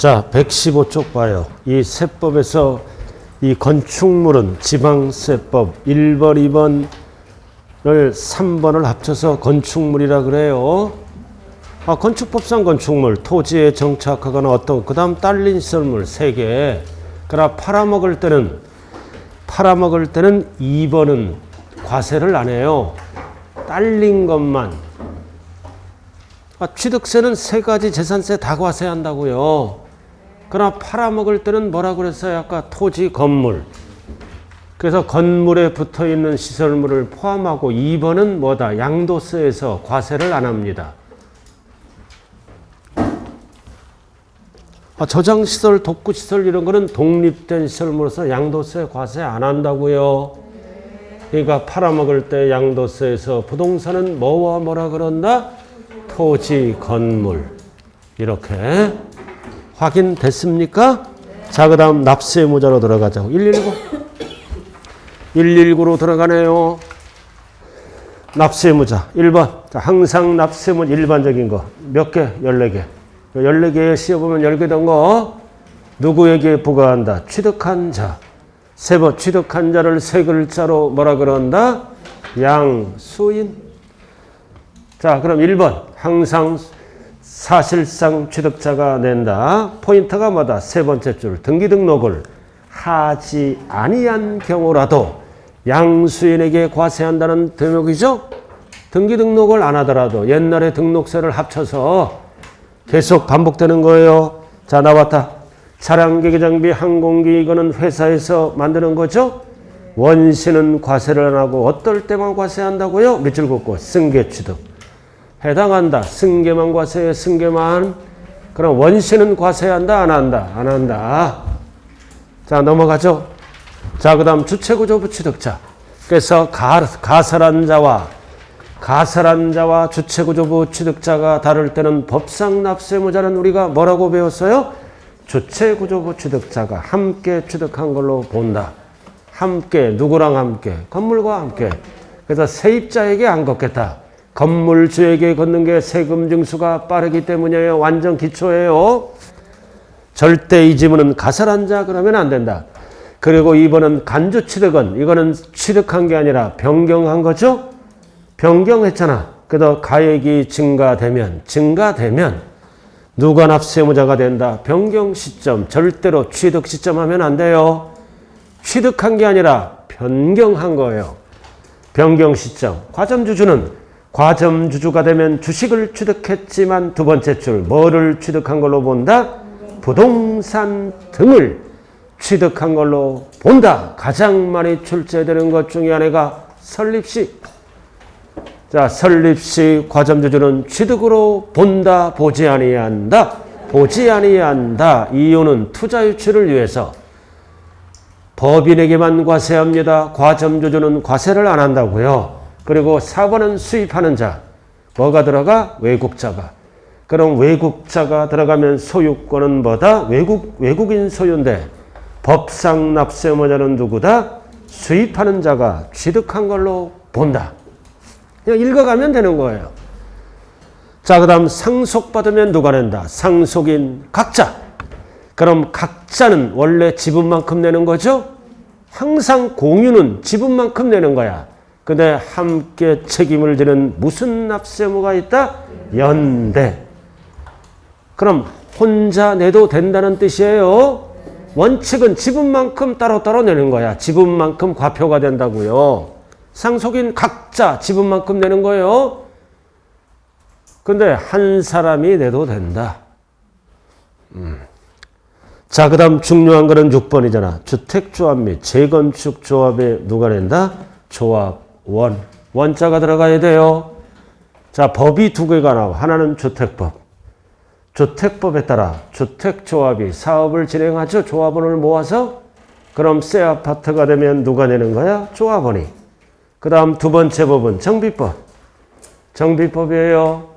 자, 115쪽 봐요. 이 세법에서 이 건축물은 지방세법 1번, 2번을 3번을 합쳐서 건축물이라 그래요. 건축법상 건축물, 토지에 정착하거나 어떤 그 다음 딸린 시설물 3개. 그러나 팔아먹을 때는 2번은 과세를 안 해요. 딸린 것만. 취득세는 3가지 재산세 다 과세한다고요. 그러나 팔아먹을 때는 뭐라고 그랬어요? 아까 토지, 건물. 그래서 건물에 붙어있는 시설물을 포함하고 2번은 뭐다? 양도세에서 과세를 안 합니다. 저장시설, 독구시설 이런 거는 독립된 시설물로서 양도세 과세 안 한다고요. 그러니까 팔아먹을 때 양도세에서 부동산은 뭐와 뭐라 그런다? 토지, 건물. 이렇게 확인됐습니까? 자, 그 다음 납세무자로 들어가자고. 119로 들어가네요. 납세무자 1번. 자, 항상 납세무자 일반적인 거 몇 개? 14개. 14개에 씌워보면 10개 된 거 누구에게 부과한다? 취득한 자. 3번 취득한 자를 3글자로 뭐라 그런다? 양수인. 자, 그럼 1번 항상 사실상 취득자가 낸다. 포인트가 뭐다? 3번째 줄 등기등록을 하지 아니한 경우라도 양수인에게 과세한다는 대목이죠. 등기등록을 안 하더라도 옛날에 등록세를 합쳐서 계속 반복되는 거예요. 자, 나왔다. 차량, 기계장비, 항공기 이거는 회사에서 만드는 거죠. 원시는 과세를 안 하고 어떨 때만 과세한다고요? 밑줄 긋고 승계취득. 해당한다. 승계만 과세해. 승계만. 그럼 원시는 과세한다? 안 한다? 안 한다. 자, 넘어가죠. 자, 그 다음 주체구조부 취득자. 그래서 가설한 자와 주체구조부 취득자가 다를 때는 법상 납세무자는 우리가 뭐라고 배웠어요? 주체구조부 취득자가 함께 취득한 걸로 본다. 함께, 누구랑 함께? 건물과 함께. 그래서 세입자에게 안 걷겠다. 건물주에게 걷는 게 세금 징수가 빠르기 때문이에요. 완전 기초예요. 절대 이 지문은 가설한 자 그러면 안 된다. 그리고 2번은 간주 취득은 이거는 취득한 게 아니라 변경한 거죠. 변경했잖아. 그래서 가액이 증가되면 누가 납세무자가 된다. 변경 시점, 절대로 취득 시점 하면 안 돼요. 취득한 게 아니라 변경한 거예요. 변경 시점. 과점주주가 되면 주식을 취득했지만 두 번째 줄 뭐를 취득한 걸로 본다? 부동산 등을 취득한 걸로 본다. 가장 많이 출제되는 것 중에 하나가 설립시. 자, 설립시 과점주주는 취득으로 본다, 보지 아니한다. 보지 아니한다. 이유는 투자 유치를 위해서 법인에게만 과세합니다. 과점주주는 과세를 안 한다고요. 그리고 4번은 수입하는 자. 뭐가 들어가? 외국자가. 그럼 외국자가 들어가면 소유권은 뭐다? 외국인 소유인데 법상 납세무자는 누구다? 수입하는 자가 취득한 걸로 본다. 그냥 읽어가면 되는 거예요. 자, 그 다음 상속받으면 누가 낸다? 상속인 각자. 그럼 각자는 원래 지분만큼 내는 거죠? 항상 공유는 지분만큼 내는 거야. 근데 함께 책임을 지는 무슨 납세무가 있다? 연대. 그럼 혼자 내도 된다는 뜻이에요. 원칙은 지분만큼 따로따로 내는 거야. 지분만큼 과표가 된다고요. 상속인 각자 지분만큼 내는 거예요. 근데 한 사람이 내도 된다. 자, 그 다음 중요한 거는 6번이잖아. 주택조합 및 재건축조합에 누가 낸다? 조합원. 원자가 들어가야 돼요. 자, 법이 2개가 나와. 하나는 주택법. 주택법에 따라 주택조합이 사업을 진행하죠. 조합원을 모아서. 그럼 새 아파트가 되면 누가 내는 거야? 조합원이. 그 다음 두 번째 법은 정비법. 정비법이에요.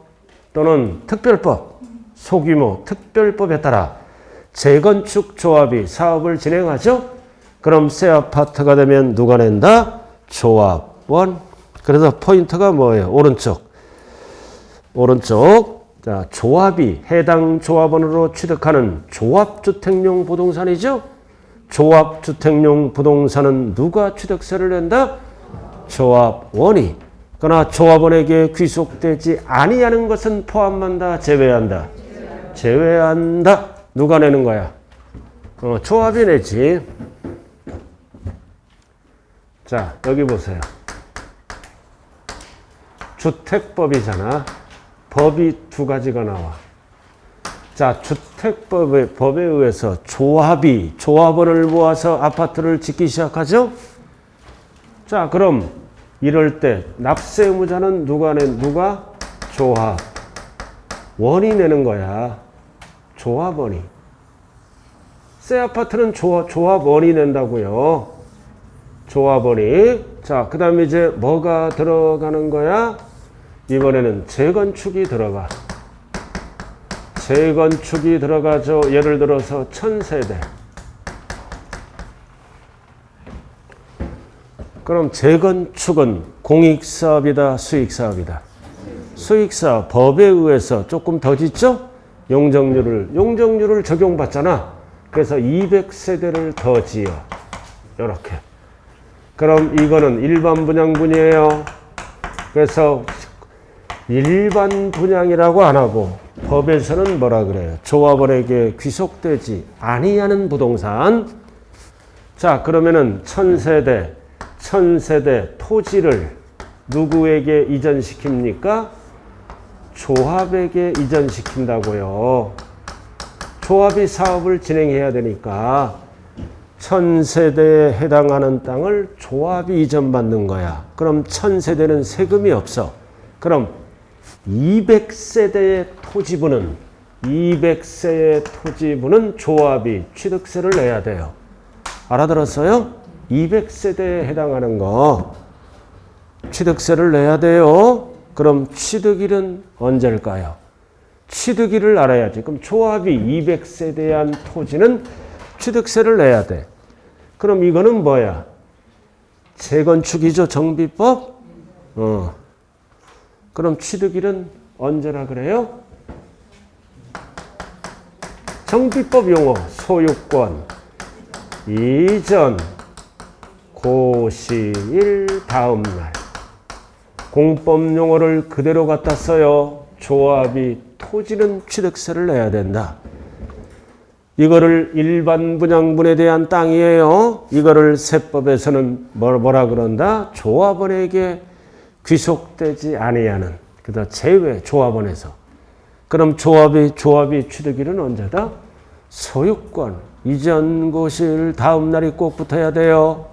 또는 특별법. 소규모 특별법에 따라 재건축 조합이 사업을 진행하죠. 그럼 새 아파트가 되면 누가 낸다? 조합원. 그래서 포인트가 뭐예요? 오른쪽. 자, 조합이 해당 조합원으로 취득하는 조합주택용 부동산이죠. 조합주택용 부동산은 누가 취득세를 낸다? 조합원이. 그러나 조합원에게 귀속되지 아니하는 것은 포함한다, 제외한다? 제외한다. 누가 내는 거야? 조합이 내지. 자, 여기 보세요. 주택법이잖아. 법이 두 가지가 나와. 자, 주택법에 의해서 조합원을 모아서 아파트를 짓기 시작하죠? 자, 그럼 이럴 때 납세 의무자는 누가? 조합원이 내는 거야. 조합원이. 새 아파트는 조합원이 낸다고요. 조합원이. 자, 그 다음에 이제 뭐가 들어가는 거야? 이번에는 재건축이 들어가. 재건축이 들어가죠. 예를 들어서 1000세대. 그럼 재건축은 공익사업이다, 수익사업이다? 수익사업. 법에 의해서 조금 더 짓죠? 용적률을 적용받잖아. 그래서 200세대를 더 지어. 이렇게. 그럼 이거는 일반 분양분이에요. 그래서 일반 분양이라고 안 하고 법에서는 뭐라 그래요? 조합원에게 귀속되지 아니하는 부동산. 자, 그러면은 1000세대 토지를 누구에게 이전시킵니까? 조합에게 이전시킨다고요. 조합이 사업을 진행해야 되니까 1000세대에 해당하는 땅을 조합이 이전받는 거야. 그럼 1000세대는 세금이 없어. 그럼 200세대의 토지분은 조합이 취득세를 내야 돼요. 알아들었어요? 200세대에 해당하는 거 취득세를 내야 돼요. 그럼 취득일은 언제일까요? 취득일을 알아야지. 그럼 조합이 200세대한 토지는 취득세를 내야 돼. 그럼 이거는 뭐야? 재건축이죠, 정비법? 그럼 취득일은 언제라 그래요? 정비법 용어, 소유권, 이전, 고시일, 다음날. 공법 용어를 그대로 갖다 써요. 조합이 토지는 취득세를 내야 된다. 이거를 일반 분양분에 대한 땅이에요. 이거를 세법에서는 뭐라 그런다? 조합원에게 귀속되지 아니하는. 그다 제외 조합원에서. 그럼 조합이 취득일은 언제다? 소유권, 이전 고시일 다음 날이 꼭 붙어야 돼요.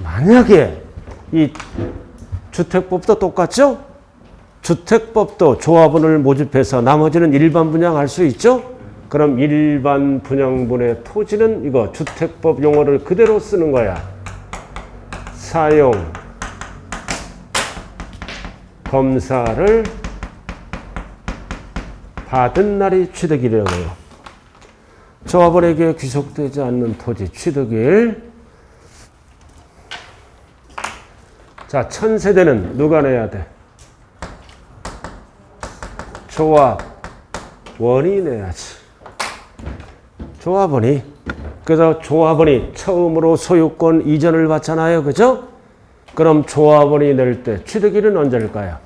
만약에 이 주택법도 똑같죠? 주택법도 조합원을 모집해서 나머지는 일반 분양할 수 있죠? 그럼 일반 분양분의 토지는 이거 주택법 용어를 그대로 쓰는 거야. 사용, 검사를 받은 날이 취득일이라고요. 조합원에게 귀속되지 않는 토지 취득일. 자, 1000세대는 누가 내야 돼? 조합원이 내야지. 조합원이. 그래서 조합원이 처음으로 소유권 이전을 받잖아요. 그죠? 그럼 조합원이 낼 때 취득일은 언제일까요?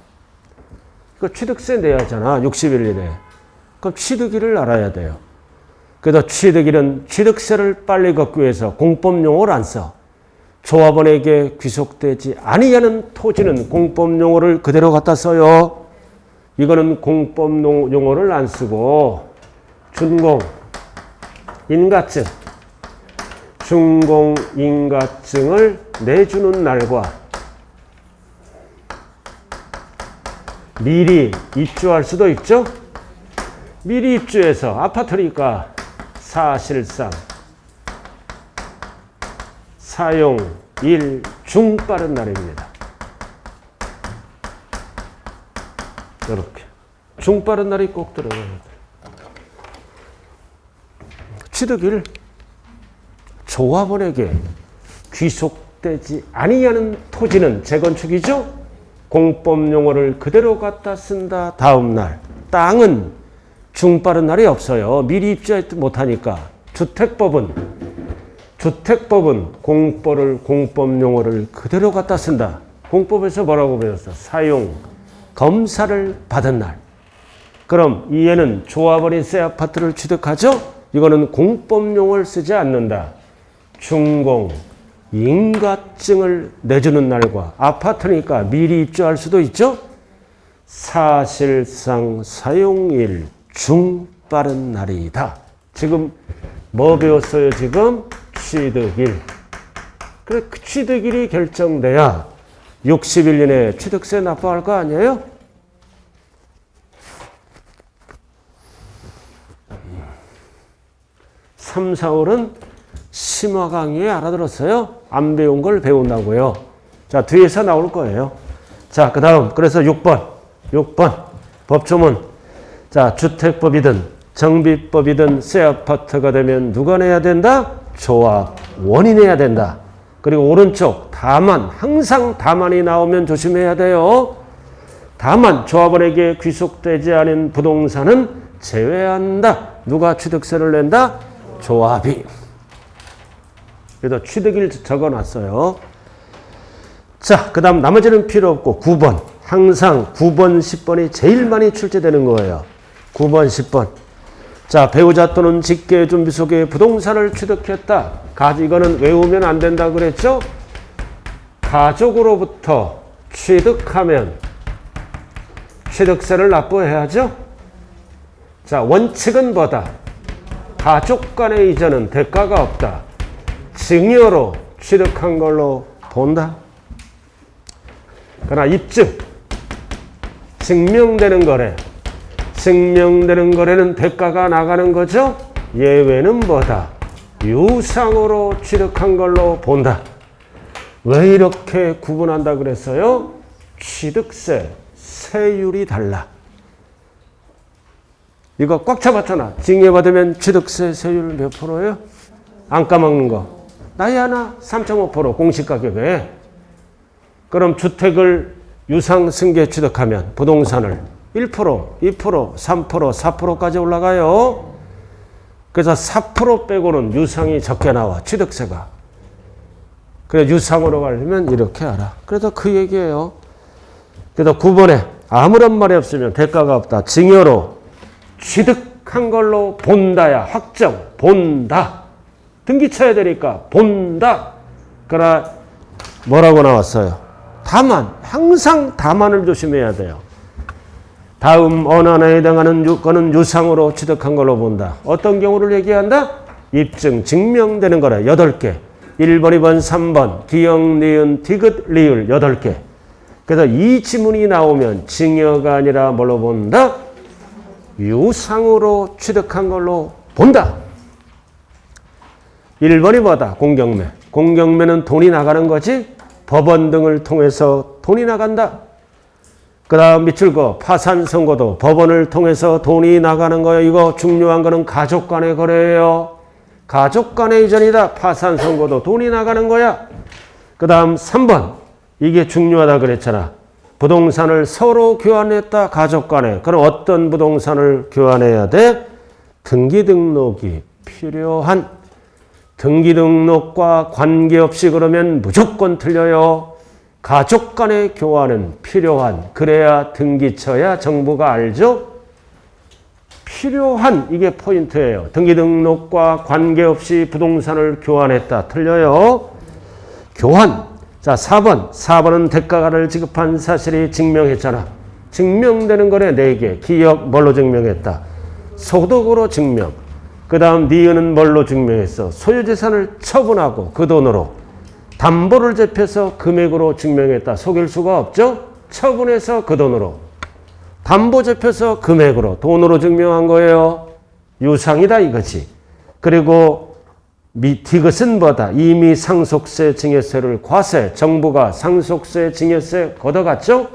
그 취득세 내야 하잖아. 60일 이내에. 그럼 취득일을 알아야 돼요. 그래서 취득일은 취득세를 빨리 걷기 위해서 공법용어를 안 써. 조합원에게 귀속되지 아니하는 토지는 공법용어를 그대로 갖다 써요. 이거는 공법용어를 안 쓰고 준공, 인가증, 준공 인가증을 내주는 날과 미리 입주할 수도 있죠. 미리 입주해서 아파트니까 사실상 사용일 중 빠른 날입니다. 이렇게 중 빠른 날이 꼭 들어가야 돼. 취득일 조합원에게 귀속되지 아니하는 토지는 재건축이죠. 공법 용어를 그대로 갖다 쓴다. 다음 날 땅은 중빠른 날이 없어요. 미리 입주하지 못하니까. 주택법은 공법을, 공법 용어를 그대로 갖다 쓴다. 공법에서 뭐라고 배웠어? 사용, 검사를 받은 날. 그럼 이에는 조합원이 새 아파트를 취득하죠? 이거는 공법 용어를 쓰지 않는다. 준공, 인가증을 내주는 날과 아파트니까 미리 입주할 수도 있죠? 사실상 사용일 중 빠른 날이다. 지금 뭐 배웠어요? 지금 취득일. 그래, 그 취득일이 결정돼야 60일 이내에 취득세 납부할 거 아니에요? 삼, 4월은 심화 강의에 알아들었어요? 안 배운 걸 배운다고요. 자, 뒤에서 나올 거예요. 자, 그 다음, 그래서 6번 법조문. 자, 주택법이든 정비법이든 새 아파트가 되면 누가 내야 된다? 조합원이 내야 된다. 그리고 오른쪽 다만, 항상 다만이 나오면 조심해야 돼요. 다만 조합원에게 귀속되지 않은 부동산은 제외한다. 누가 취득세를 낸다? 조합이. 그래서 취득일 적어놨어요. 자, 그 다음 나머지는 필요 없고 9번. 항상 9번, 10번이 제일 많이 출제되는 거예요. 9번, 10번. 자, 배우자 또는 직계준비 속에 부동산을 취득했다. 이거는 외우면 안 된다 그랬죠? 가족으로부터 취득하면 취득세를 납부해야죠? 자, 원칙은 뭐다? 가족 간의 이전은 대가가 없다. 증여로 취득한 걸로 본다. 그러나 입증, 증명되는 거래. 증명되는 거래는 대가가 나가는 거죠? 예외는 뭐다? 유상으로 취득한 걸로 본다. 왜 이렇게 구분한다 그랬어요? 취득세, 세율이 달라. 이거 꽉 잡았잖아. 증여받으면 취득세 세율 몇 프로예요? 안 까먹는 거. 나이 하나 3.5% 공시가격에. 그럼 주택을 유상 승계 취득하면 부동산을 1%, 2%, 3%, 4%까지 올라가요. 그래서 4% 빼고는 유상이 적게 나와. 취득세가. 그래서 유상으로 가려면 이렇게 알아. 그래서 그 얘기예요. 그래서 9번에 아무런 말이 없으면 대가가 없다. 증여로 취득한 걸로 본다야. 확정. 본다. 등기 쳐야 되니까 본다. 그러나 뭐라고 나왔어요? 다만. 항상 다만을 조심해야 돼요. 다음 어느 하나에 해당하는 유건은 유상으로 취득한 걸로 본다. 어떤 경우를 얘기한다? 입증, 증명되는 거라 8개. 1번, 2번, 3번, 기역, 니은, 디귿, 리을 8개. 그래서 이 지문이 나오면 증여가 아니라 뭘로 본다? 유상으로 취득한 걸로 본다. 1번이 뭐다? 공경매. 공경매는 돈이 나가는 거지? 법원 등을 통해서 돈이 나간다. 그 다음 밑줄 거 파산 선고도 법원을 통해서 돈이 나가는 거예요. 이거 중요한 거는 가족 간의 거래예요. 가족 간의 이전이다. 파산 선고도 돈이 나가는 거야. 그 다음 3번. 이게 중요하다 그랬잖아. 부동산을 서로 교환했다. 가족 간에. 그럼 어떤 부동산을 교환해야 돼? 등기 등록이 필요한. 등기 등록과 관계없이 그러면 무조건 틀려요. 가족 간의 교환은 필요한. 그래야 등기쳐야 정부가 알죠? 필요한. 이게 포인트예요. 등기 등록과 관계없이 부동산을 교환했다. 틀려요. 교환. 자, 4번. 4번은 대가를 지급한 사실이 증명했잖아. 증명되는 거래 4개. 기역 뭘로 증명했다? 소득으로 증명. 그 다음 니은은 뭘로 증명했어? 소유재산을 처분하고 그 돈으로. 담보를 제패서 금액으로 증명했다. 속일 수가 없죠? 처분해서 그 돈으로. 담보 제패서 금액으로. 돈으로 증명한 거예요. 유상이다 이거지. 그리고 디귿은 뭐다? 이미 상속세, 증여세를 과세. 정부가 상속세, 증여세 걷어갔죠?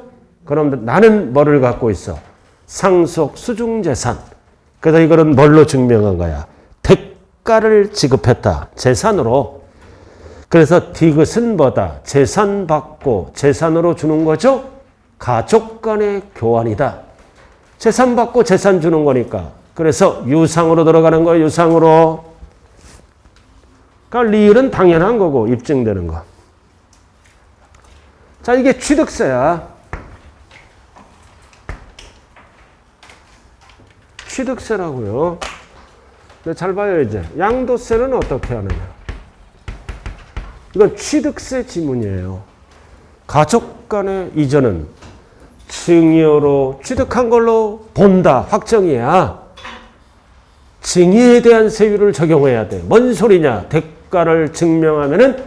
그럼 나는 뭐를 갖고 있어? 상속 수중재산. 그래서 이거는 뭘로 증명한 거야? 대가를 지급했다. 재산으로. 그래서 디귿은 뭐다? 재산 받고 재산으로 주는 거죠? 가족 간의 교환이다. 재산 받고 재산 주는 거니까. 그래서 유상으로 들어가는 거예요. 유상으로. 그러니까 리을은 당연한 거고 입증되는 거. 자, 이게 취득세야. 취득세라고요. 근데 잘 봐요 이제. 양도세는 어떻게 하느냐. 이건 취득세 지문이에요. 가족 간의 이전은 증여로 취득한 걸로 본다. 확정이야. 증여에 대한 세율을 적용해야 돼. 뭔 소리냐. 대가를 증명하면은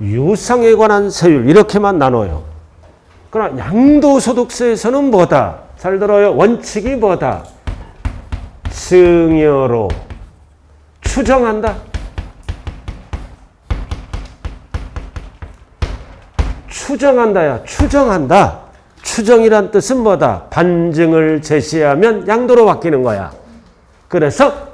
유상에 관한 세율 이렇게만 나눠요. 그러나 양도소득세에서는 뭐다? 잘 들어요. 원칙이 뭐다? 증여로 추정한다. 추정한다야. 추정한다. 추정이란 뜻은 뭐다? 반증을 제시하면 양도로 바뀌는 거야. 그래서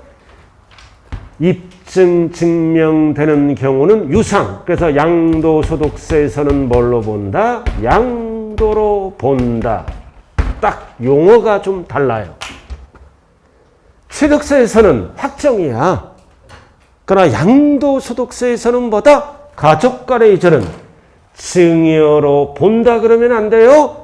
입증 증명되는 경우는 유상. 그래서 양도소득세에서는 뭘로 본다? 양도로 본다. 딱 용어가 좀 달라요. 취득세에서는 확정이야. 그러나 양도소득세에서는 뭐다? 가족 간의 이전은 증여로 본다 그러면 안 돼요.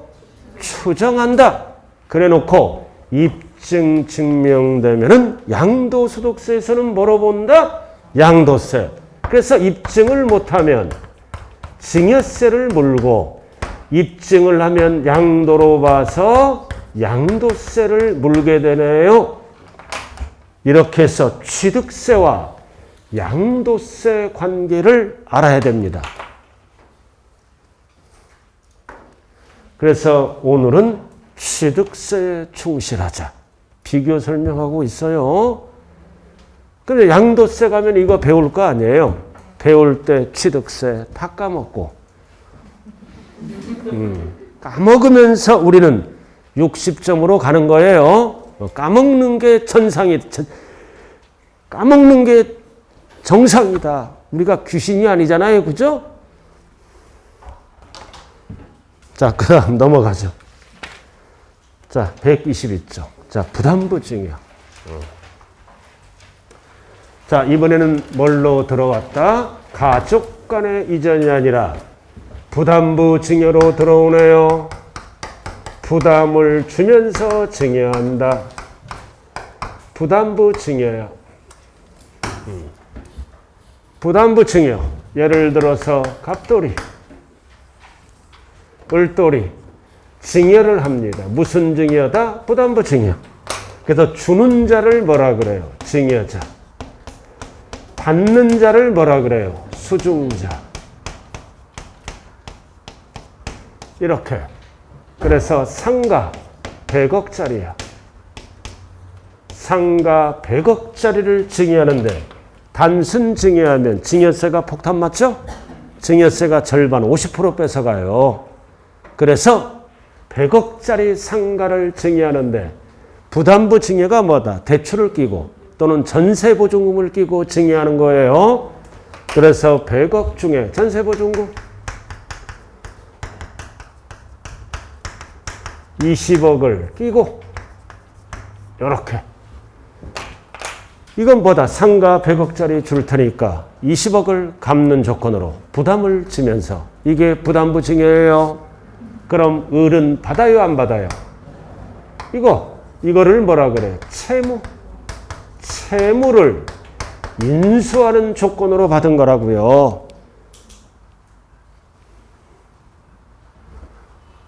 추정한다. 그래 놓고 입증 증명되면은 양도소득세에서는 뭐로 본다? 양도세. 그래서 입증을 못하면 증여세를 물고 입증을 하면 양도로 봐서 양도세를 물게 되네요. 이렇게 해서 취득세와 양도세 관계를 알아야 됩니다. 그래서 오늘은 취득세에 충실하자. 비교 설명하고 있어요. 근데 양도세 가면 이거 배울 거 아니에요. 배울 때 취득세 다 까먹고. 까먹으면서 우리는 60점으로 가는 거예요. 까먹는 게 까먹는 게 정상이다. 우리가 귀신이 아니잖아요. 그죠? 자, 그 다음 넘어가죠. 자, 122쪽. 자, 부담부 증여. 자, 이번에는 뭘로 들어왔다? 가족 간의 이전이 아니라 부담부 증여로 들어오네요. 부담을 주면서 증여한다. 부담부 증여야. 부담부 증여. 예를 들어서 갑돌이, 을돌이 증여를 합니다. 무슨 증여다? 부담부 증여. 그래서 주는 자를 뭐라 그래요? 증여자. 받는 자를 뭐라 그래요? 수중자. 이렇게. 그래서 상가 100억짜리야. 상가 100억짜리를 증여하는데 단순 증여하면 증여세가 폭탄 맞죠? 증여세가 절반 50% 뺏어가요. 그래서 100억짜리 상가를 증여하는데 부담부 증여가 뭐다? 대출을 끼고 또는 전세보증금을 끼고 증여하는 거예요. 그래서 100억 중에 전세보증금 20억을 끼고 이렇게. 이건 뭐다? 상가 100억짜리 줄 테니까 20억을 갚는 조건으로 부담을 지면서 이게 부담부 증여예요. 그럼 을은 받아요, 안 받아요? 이거를 뭐라 그래? 채무. 채무를 인수하는 조건으로 받은 거라고요.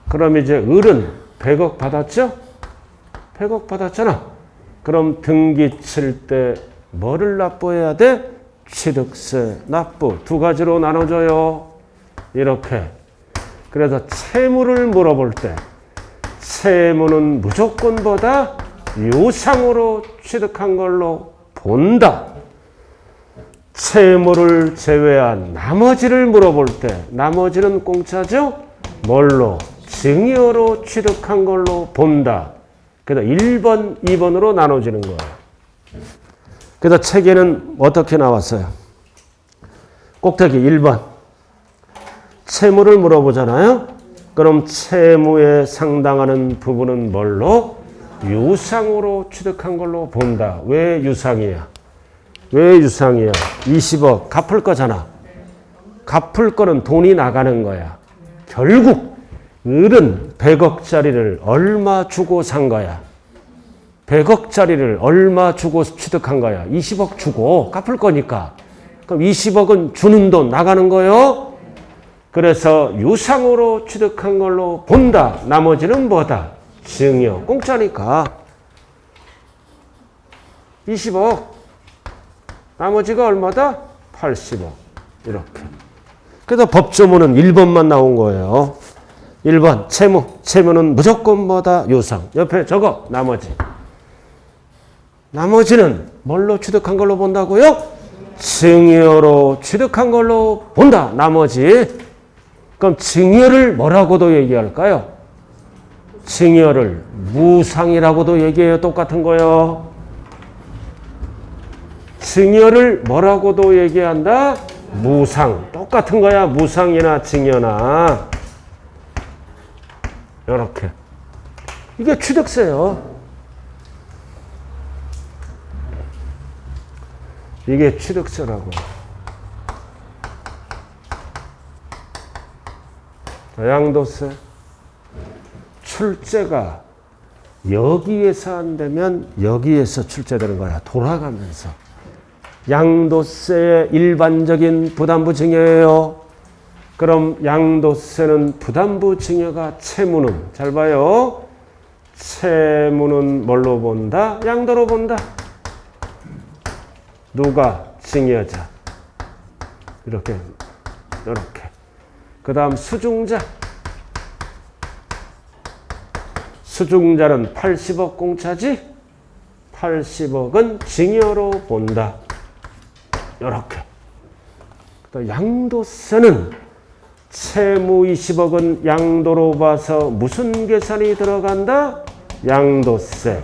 그럼 이제 을은 100억 받았죠? 100억 받았잖아. 그럼 등기 칠 때 뭐를 납부해야 돼? 취득세 납부. 두 가지로 나눠져요. 이렇게. 그래서 채무를 물어볼 때 채무는 무조건 보다 유상으로 취득한 걸로 본다. 채무를 제외한 나머지를 물어볼 때 나머지는 공짜죠? 뭘로? 증여로 취득한 걸로 본다. 그래서 1번, 2번으로 나눠지는 거예요. 그래서 책에는 어떻게 나왔어요? 꼭대기 1번. 채무를 물어보잖아요. 그럼 채무에 상당하는 부분은 뭘로? 유상으로 취득한 걸로 본다. 왜 유상이야? 왜 유상이야? 20억 갚을 거잖아. 갚을 거는 돈이 나가는 거야. 결국 을은 100억짜리를 얼마 주고 산 거야? 100억짜리를 얼마 주고 취득한 거야? 20억 주고 갚을 거니까. 그럼 20억은 주는 돈 나가는 거요? 그래서 유상으로 취득한 걸로 본다. 나머지는 뭐다? 증여. 공짜니까. 20억. 나머지가 얼마다? 80억. 이렇게. 그래서 법조문은 1번만 나온 거예요. 1번 채무. 채무는 무조건 뭐다? 유상. 옆에 적어. 나머지. 나머지는 뭘로 취득한 걸로 본다고요? 증여로 취득한 걸로 본다. 나머지. 그럼 증여를 뭐라고도 얘기할까요? 증여를 무상이라고도 얘기해요. 똑같은 거요. 증여를 뭐라고도 얘기한다? 무상. 똑같은 거야. 무상이나 증여나. 이렇게. 이게 취득세요. 이게 취득세라고. 양도세. 출제가 여기에서 안 되면 여기에서 출제되는 거야. 돌아가면서. 양도세의 일반적인 부담부 증여예요. 그럼 양도세는 부담부 증여가 채무는 잘 봐요. 채무는 뭘로 본다? 양도로 본다. 누가? 증여자. 이렇게. 그 다음 수중자. 수중자는 80억 공차지? 80억은 증여로 본다. 이렇게. 양도세는 채무 20억은 양도로 봐서 무슨 계산이 들어간다? 양도세.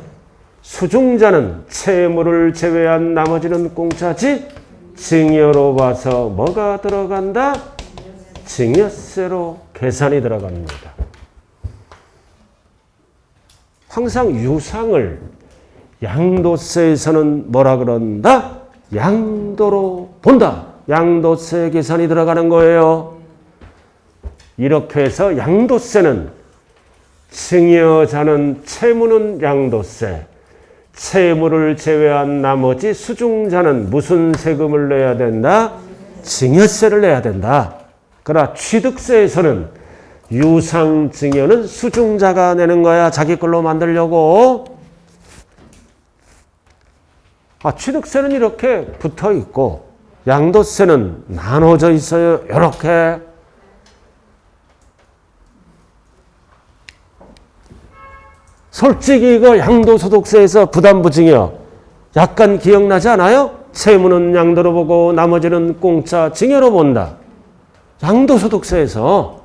수중자는 채무를 제외한 나머지는 공짜지? 증여로 봐서 뭐가 들어간다? 증여세로 계산이 들어갑니다. 항상 유상을 양도세에서는 뭐라 그런다? 양도로 본다. 양도세 계산이 들어가는 거예요. 이렇게 해서 양도세는 증여자는 채무는 양도세, 채무를 제외한 나머지 수중자는 무슨 세금을 내야 된다? 증여세를 내야 된다. 그러나 취득세에서는 유상 증여는 수중자가 내는 거야. 자기 걸로 만들려고. 취득세는 이렇게 붙어 있고 양도세는 나눠져 있어요. 이렇게. 솔직히 이거 양도소득세에서 부담부 증여 약간 기억나지 않아요? 채무는 양도로 보고 나머지는 공짜 증여로 본다. 양도소득세에서.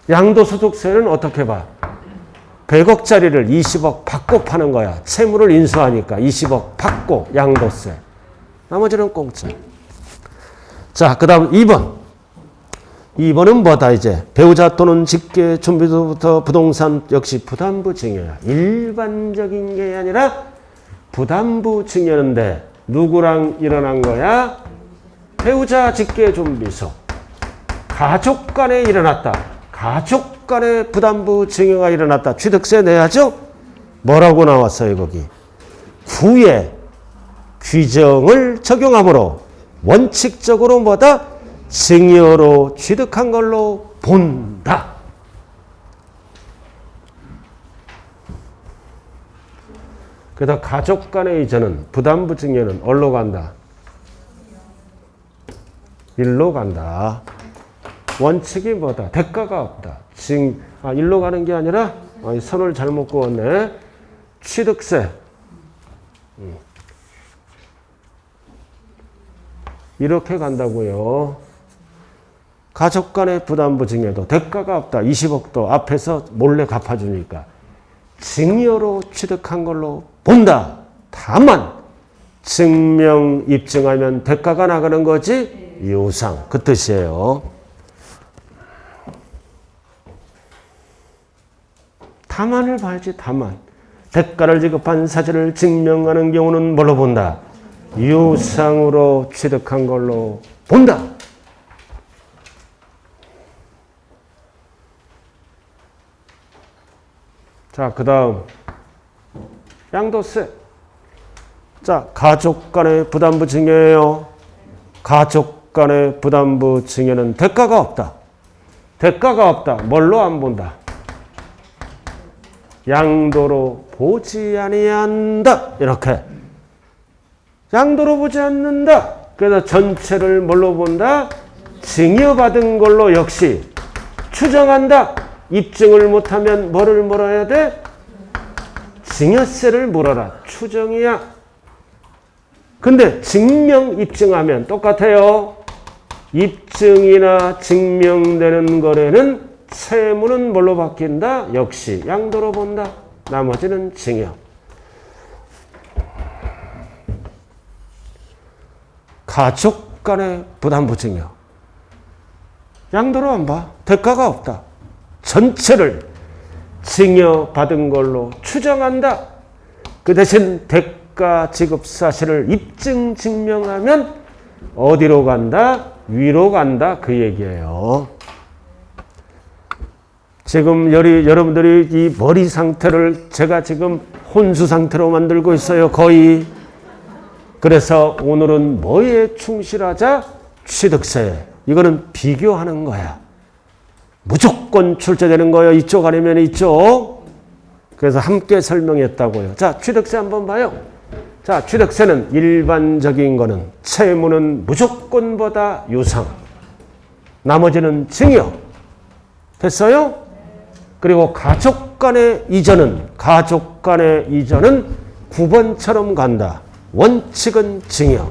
양도소득세는 어떻게 봐? 100억짜리를 20억 받고 파는 거야. 채무를 인수하니까 20억 받고 양도세. 나머지는 공짜. 자, 그 다음 2번. 2번은 뭐다 이제? 배우자 또는 직계 준비부터 부동산 역시 부담부 증여야. 일반적인 게 아니라 부담부 증여인데 누구랑 일어난 거야? 배우자 직계 준비소. 가족 간에 일어났다. 가족 간에 부담부 증여가 일어났다. 취득세 내야죠? 뭐라고 나왔어요 거기? 후에 규정을 적용하므로 원칙적으로 뭐다? 증여로 취득한 걸로 본다. 그래서 가족 간의 이전은 부담부 증여는 어디로 간다? 일로 간다. 원칙이 뭐다? 대가가 없다. 일로 가는 게 아니라 선을 잘못 그었네. 취득세. 이렇게 간다고요. 가족 간의 부담부 증여도 대가가 없다. 20억도 앞에서 몰래 갚아주니까. 증여로 취득한 걸로 본다. 다만 증명 입증하면 대가가 나가는 거지. 유상. 그 뜻이에요. 다만을 봐야지, 다만. 대가를 지급한 사실을 증명하는 경우는 뭘로 본다? 유상으로 취득한 걸로 본다. 자, 그 다음 양도세. 자, 가족 간의 부담부 증여예요. 가족 간의 부담부 증여는 대가가 없다. 대가가 없다. 뭘로 안 본다? 양도로 보지 아니한다. 이렇게. 양도로 보지 않는다. 그래서 전체를 뭘로 본다? 증여받은 걸로 역시 추정한다. 입증을 못하면 뭐를 물어야 돼? 증여세를 물어라. 추정이야. 근데 증명, 입증하면 똑같아요. 입증이나 증명되는 거래는 채무는 뭘로 바뀐다? 역시 양도로 본다. 나머지는 증여. 가족 간의 부담부 증여. 양도로 안 봐. 대가가 없다. 전체를 증여받은 걸로 추정한다. 그 대신 대가 지급 사실을 입증 증명하면 어디로 간다? 위로 간다. 그 얘기예요. 지금 여러분들이 이 머리 상태를 제가 지금 혼수 상태로 만들고 있어요. 거의. 그래서 오늘은 뭐에 충실하자? 취득세. 이거는 비교하는 거야. 무조건 출제되는 거예요. 이쪽 아니면 이쪽. 그래서 함께 설명했다고요. 자, 취득세 한번 봐요. 자, 취득세는 일반적인 거는 채무는 무조건보다 유상. 나머지는 증여. 됐어요? 그리고 가족 간의 이전은 9번처럼 간다. 원칙은 증여.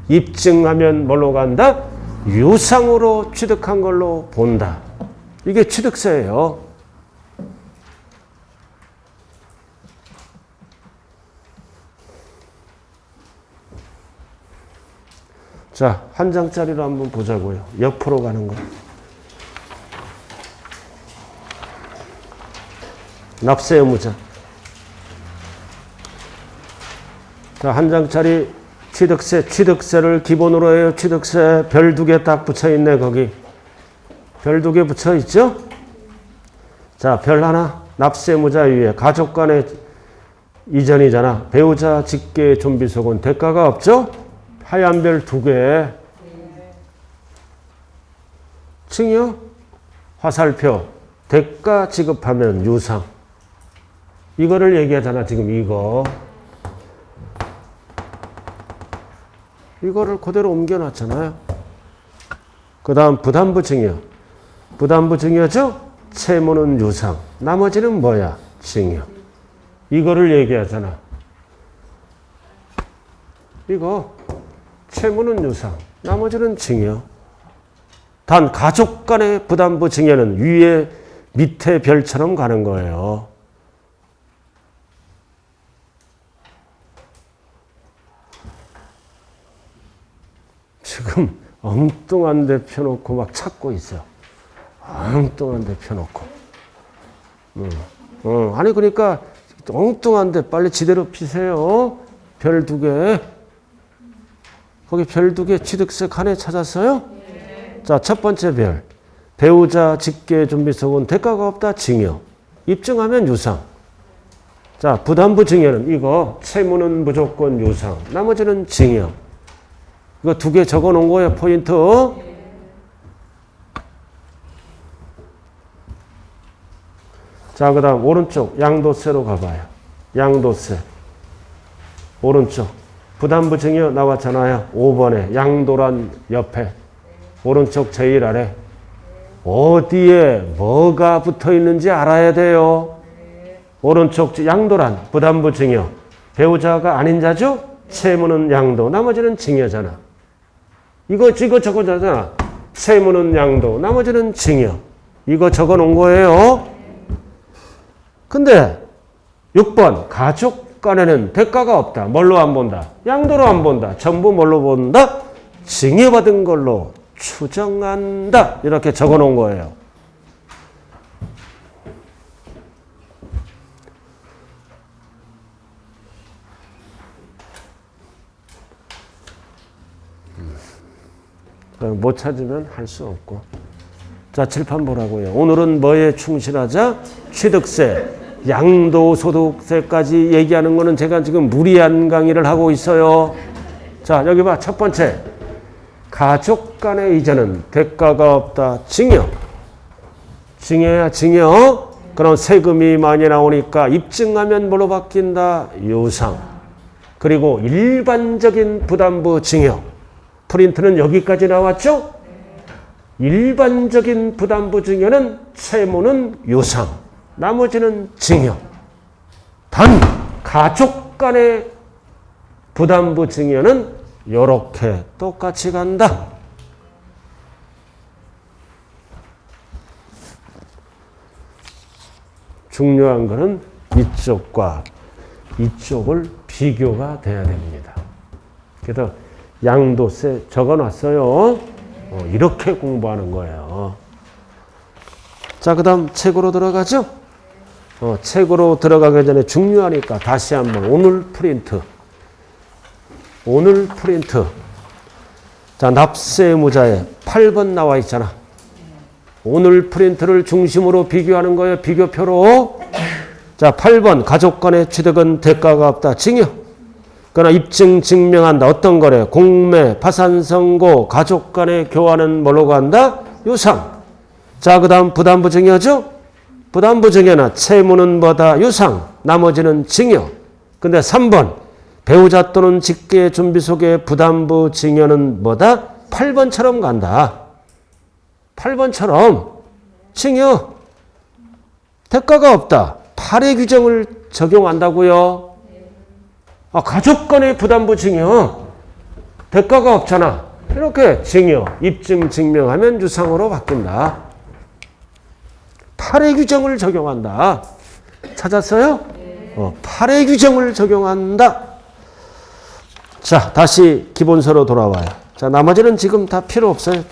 입증하면 뭘로 간다? 유상으로 취득한 걸로 본다. 이게 취득세예요. 자, 한 장짜리로 한번 보자고요. 옆으로 가는 거. 납세 의무자. 자, 한 장짜리 취득세를 기본으로 해요. 취득세 별 2개 딱 붙여 있네, 거기. 별 2개 붙여 있죠? 자, 별 하나. 납세 의무자 위에 가족 간의 이전이잖아. 배우자, 직계, 좀비, 속은 대가가 없죠? 하얀 별 2개. 증여, 화살표. 대가 지급하면 유상. 이거를 얘기하잖아, 지금 이거. 이거를 그대로 옮겨놨잖아요. 그 다음 부담부 증여. 부담부 증여죠? 채무는 유상. 나머지는 뭐야? 증여. 이거를 얘기하잖아. 이거 채무는 유상. 나머지는 증여. 단 가족 간의 부담부 증여는 위에 밑에 별처럼 가는 거예요. 지금 엉뚱한 데 펴놓고 막 찾고 있어. 엉뚱한 데 펴놓고. 아니 그러니까 엉뚱한 데 빨리 지대로 피세요. 별 2개. 거기 별 2개 취득세 칸에 찾았어요? 네. 자, 첫 번째 별. 배우자, 직계, 좀비, 속은 대가가 없다. 증여. 입증하면 유상. 자, 부담부 증여는 이거 채무는 무조건 유상. 나머지는 증여. 이거 2개 적어 놓은 거예요. 포인트. 자, 그 다음 오른쪽 양도세로 가봐요. 양도세. 오른쪽. 부담부 증여 나왔잖아요. 5번에 양도란 옆에. 오른쪽 제일 아래. 어디에 뭐가 붙어 있는지 알아야 돼요. 오른쪽 양도란 부담부 증여. 배우자가 아닌 자죠? 채무는 양도. 나머지는 증여잖아. 이거 적어잖아. 채무는 양도. 나머지는 증여. 이거 적어 놓은 거예요. 근데 6번 가족 간에는 대가가 없다. 뭘로 안 본다? 양도로 안 본다. 전부 뭘로 본다? 증여받은 걸로 추정한다. 이렇게 적어 놓은 거예요. 못 찾으면 할 수 없고. 자, 칠판 보라고요. 오늘은 뭐에 충실하자? 취득세, 양도소득세까지 얘기하는 거는 제가 지금 무리한 강의를 하고 있어요. 자, 여기 봐. 첫 번째. 가족 간의 이전은 대가가 없다. 징여. 징여야 징여. 그럼 세금이 많이 나오니까 입증하면 뭘로 바뀐다? 유상. 그리고 일반적인 부담부 징여. 프린트는 여기까지 나왔죠? 일반적인 부담부 징여는 채무는 유상. 나머지는 징여. 단 가족 간의 부담부 징여는 이렇게 똑같이 간다. 중요한 것은 이쪽과 이쪽을 비교가 돼야 됩니다. 그래서 양도세 적어놨어요. 이렇게 공부하는 거예요. 자, 그 다음 책으로 들어가죠. 책으로 들어가기 전에 중요하니까 다시 한번 오늘 프린트. 오늘 프린트. 자, 납세무자에 8번 나와 있잖아. 오늘 프린트를 중심으로 비교하는 거예요. 비교표로. 자, 8번. 가족 간의 취득은 대가가 없다. 징여. 그러나 입증 증명한다. 어떤 거래? 공매, 파산 선고, 가족 간의 교환은 뭘로 간다? 유상. 자, 그 다음 부담부 증여죠? 부담부 증여나 채무는 뭐다? 유상. 나머지는 징여. 근데 3번. 배우자 또는 직계 준비 속의 부담부 증여는 뭐다? 8번처럼 간다. 8번처럼 징여. 대가가 없다. 8의 규정을 적용한다고요. 아, 가족 간의 부담부 징여. 대가가 없잖아. 이렇게 징여. 입증 증명하면 유상으로 바뀐다. 8의 규정을 적용한다. 찾았어요? 8의 규정을 적용한다. 자, 다시 기본서로 돌아와요. 자, 나머지는 지금 다 필요 없어요.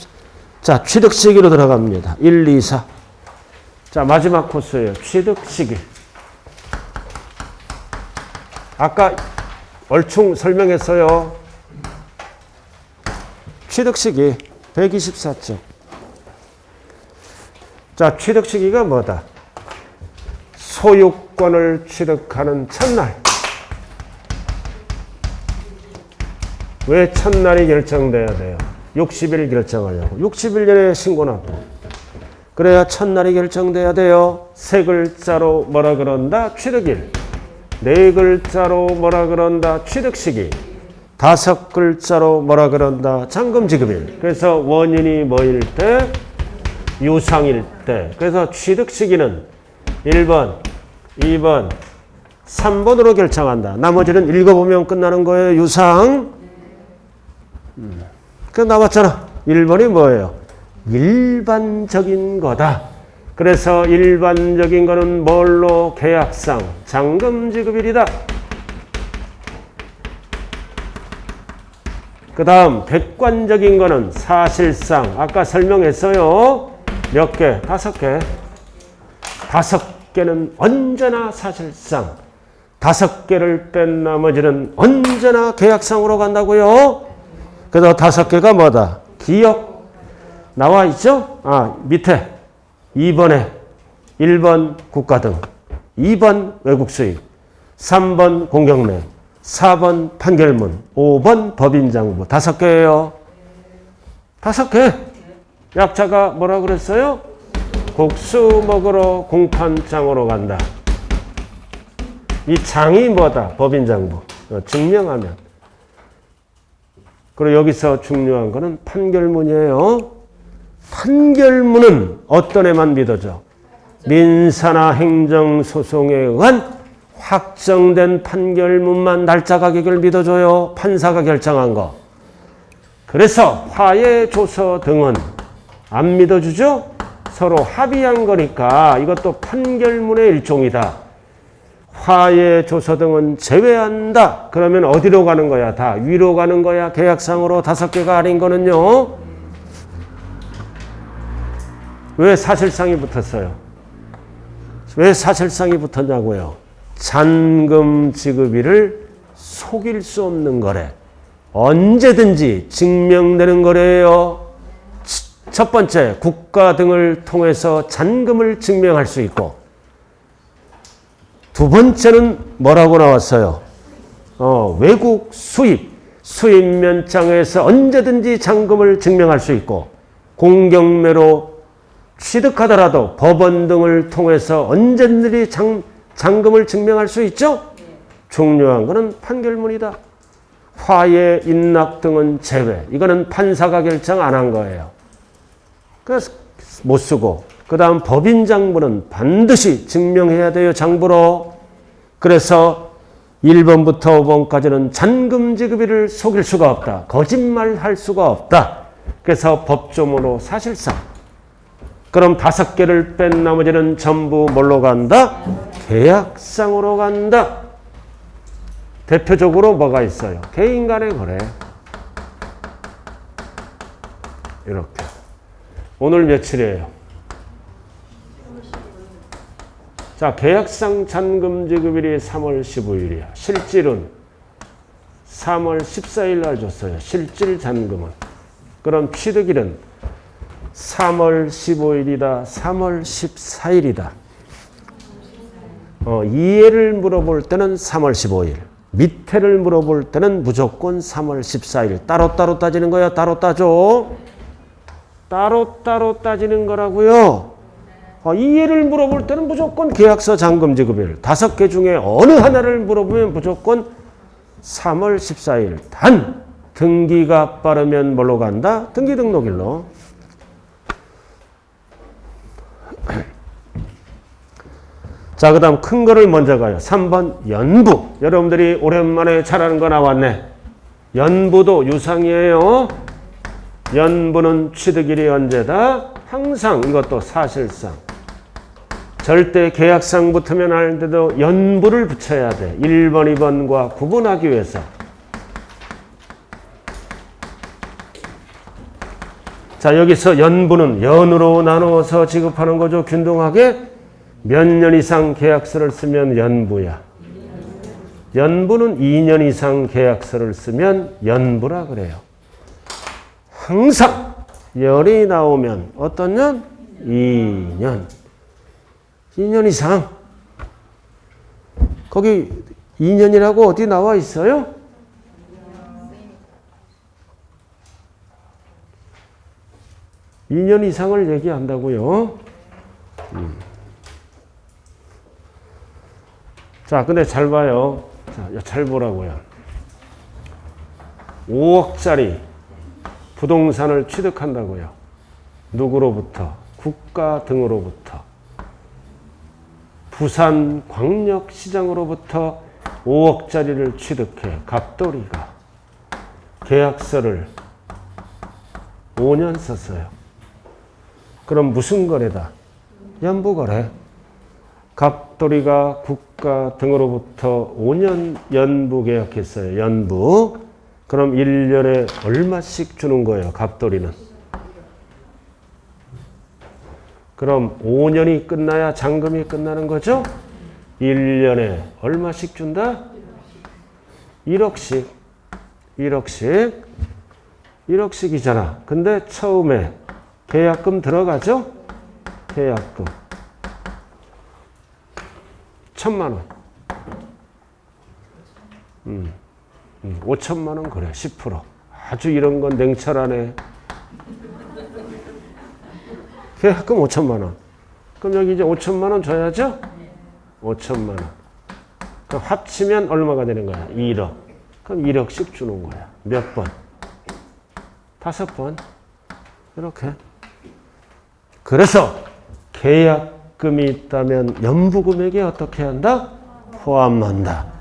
자, 취득 시기로 들어갑니다. 1, 2, 4. 자, 마지막 코스예요. 취득 시기. 아까 얼충 설명했어요. 취득 시기 124쪽. 자, 취득 시기가 뭐다? 소유권을 취득하는 첫날. 왜 첫날이 결정돼야 돼요? 60일 결정하려고. 60일 전에 신고납부. 그래야 첫날이 결정돼야 돼요. 세 글자로 뭐라 그런다? 취득일. 네 글자로 뭐라 그런다? 취득시기. 다섯 글자로 뭐라 그런다? 잔금지급일. 그래서 원인이 뭐일 때? 유상일 때. 그래서 취득시기는 1번, 2번, 3번으로 결정한다. 나머지는 읽어보면 끝나는 거예요. 유상. 그 나왔잖아. 1번이 뭐예요? 일반적인 거다. 그래서 일반적인 거는 뭘로? 계약상 잔금지급일이다. 그 다음 객관적인 거는 사실상 아까 설명했어요. 몇 개? 5개. 5개는 언제나 사실상. 5개를 뺀 나머지는 언제나 계약상으로 간다고요. 그래서 5개가 뭐다? 기억. 나와 있죠? 아, 밑에 2번에 1번 국가 등, 2번 외국 수입, 3번 공경매, 4번 판결문, 5번 법인장부. 5개예요. 5개. 약자가 뭐라 그랬어요? 국수 먹으러 공판장으로 간다. 이 장이 뭐다? 법인장부. 증명하면. 그리고 여기서 중요한 거는 판결문이에요. 판결문은 어떤 애만 믿어져? 민사나 행정소송에 의한 확정된 판결문만 날짜 가격을 믿어줘요. 판사가 결정한 거. 그래서 화해 조서 등은 안 믿어주죠? 서로 합의한 거니까 이것도 판결문의 일종이다. 화해 조서 등은 제외한다. 그러면 어디로 가는 거야? 다 위로 가는 거야. 계약상으로 5개가 아닌 거는요. 왜 사실상이 붙었어요? 왜 사실상이 붙었냐고요? 잔금 지급일을 속일 수 없는 거래. 언제든지 증명되는 거래요. 첫 번째, 국가 등을 통해서 잔금을 증명할 수 있고, 두 번째는 뭐라고 나왔어요? 외국 수입, 수입면장에서 언제든지 잔금을 증명할 수 있고, 공경매로 취득하더라도 법원 등을 통해서 언제든지 잔금을 증명할 수 있죠? 중요한 것은 판결문이다. 화해, 인락 등은 제외. 이거는 판사가 결정 안 한 거예요. 그래서 못 쓰고, 그 다음 법인장부는 반드시 증명해야 돼요. 장부로. 그래서 1번부터 5번까지는 잔금지급일을 속일 수가 없다. 거짓말할 수가 없다. 그래서 법조문으로 사실상. 그럼 5개를 뺀 나머지는 전부 뭘로 간다? 계약상으로 간다. 대표적으로 뭐가 있어요? 개인 간의 거래. 이렇게. 오늘 며칠이에요? 자, 계약상 잔금지급일이 3월 15일이야. 실질은 3월 14일 날 줬어요. 실질 잔금은. 그럼 취득일은 3월 15일이다. 3월 14일이다. 이해를 물어볼 때는 3월 15일. 밑에를 물어볼 때는 무조건 3월 14일. 따로따로 따지는 거야. 따로 따져. 따로따로 따지는 거라고요. 이해를 물어볼 때는 무조건 계약서 잔금지급일. 5개 중에 어느 하나를 물어보면 무조건 3월 14일. 단 등기가 빠르면 뭘로 간다? 등기등록일로. 자, 그 다음 큰 거를 먼저 가요. 3번 연부. 여러분들이 오랜만에 잘하는 거 나왔네. 연부도 유상이에요. 연부는 취득일이 언제다? 항상. 이것도 사실상. 절대 계약상 붙으면 하는데도 연부를 붙여야 돼. 1번, 2번과 구분하기 위해서. 자, 여기서 연부는 연으로 나누어서 지급하는 거죠. 균등하게. 몇 년 이상 계약서를 쓰면 연부야. 연부는 2년 이상 계약서를 쓰면 연부라 그래요. 항상 연이 나오면 어떤 년? 2년. 2년 이상. 거기 2년이라고 어디 나와 있어요? 이 년 이상을 얘기한다고요. 자, 근데 잘 봐요. 자, 잘 보라고요. 5억짜리 부동산을 취득한다고요. 누구로부터? 국가 등으로부터. 부산광역시장으로부터 5억짜리를 취득해. 갑돌이가 계약서를 5년 썼어요. 그럼 무슨 거래다? 연부거래. 갑돌이가 국가 등으로부터 5년 연부 계약했어요. 연부. 그럼 1년에 얼마씩 주는 거예요? 갑돌이는. 그럼 5년이 끝나야 잔금이 끝나는 거죠? 1년에 얼마씩 준다? 1억씩. 1억씩. 1억씩이잖아. 근데 처음에 계약금 들어가죠? 계약금. 1,000만 원. 5천만 원 그래. 10%. 아주 이런 건 냉철하네. 계약금 5천만 원. 그럼 여기 이제 5천만 원 줘야죠? 5천만 원. 그럼 합치면 얼마가 되는 거야? 1억. 그럼 1억씩 주는 거야. 몇 번? 5번. 이렇게. 그래서 계약금이 있다면 연부금액에 어떻게 한다? 포함한다.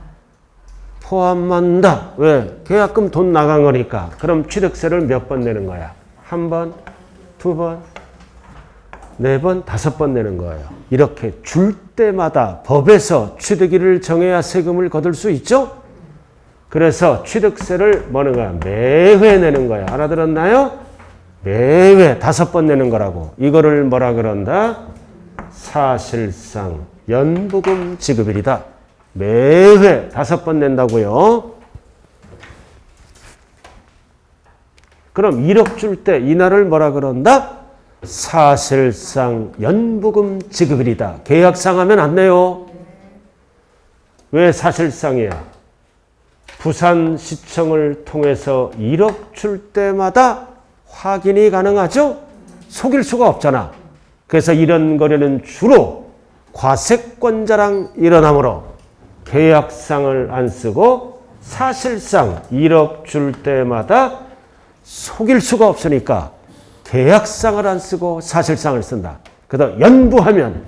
포함한다. 왜? 계약금 돈 나간 거니까. 그럼 취득세를 몇 번 내는 거야? 1번, 2번, 4번, 5번 내는 거예요. 이렇게 줄 때마다 법에서 취득일을 정해야 세금을 거둘 수 있죠? 그래서 취득세를 뭐는 거야? 매회 내는 거야. 알아들었나요? 매회 5번 내는 거라고. 이거를 뭐라 그런다? 사실상 연부금 지급일이다. 매회 5번 낸다고요. 그럼 1억 줄 때 이날을 뭐라 그런다? 사실상 연부금 지급일이다. 계약상 하면 안 돼요. 왜 사실상이야? 부산시청을 통해서 1억 줄 때마다 확인이 가능하죠? 속일 수가 없잖아. 그래서 이런 거래는 주로 과세권자랑 일어나므로 계약상을 안 쓰고 사실상 1억 줄 때마다 속일 수가 없으니까 계약상을 안 쓰고 사실상을 쓴다. 그래서 연부하면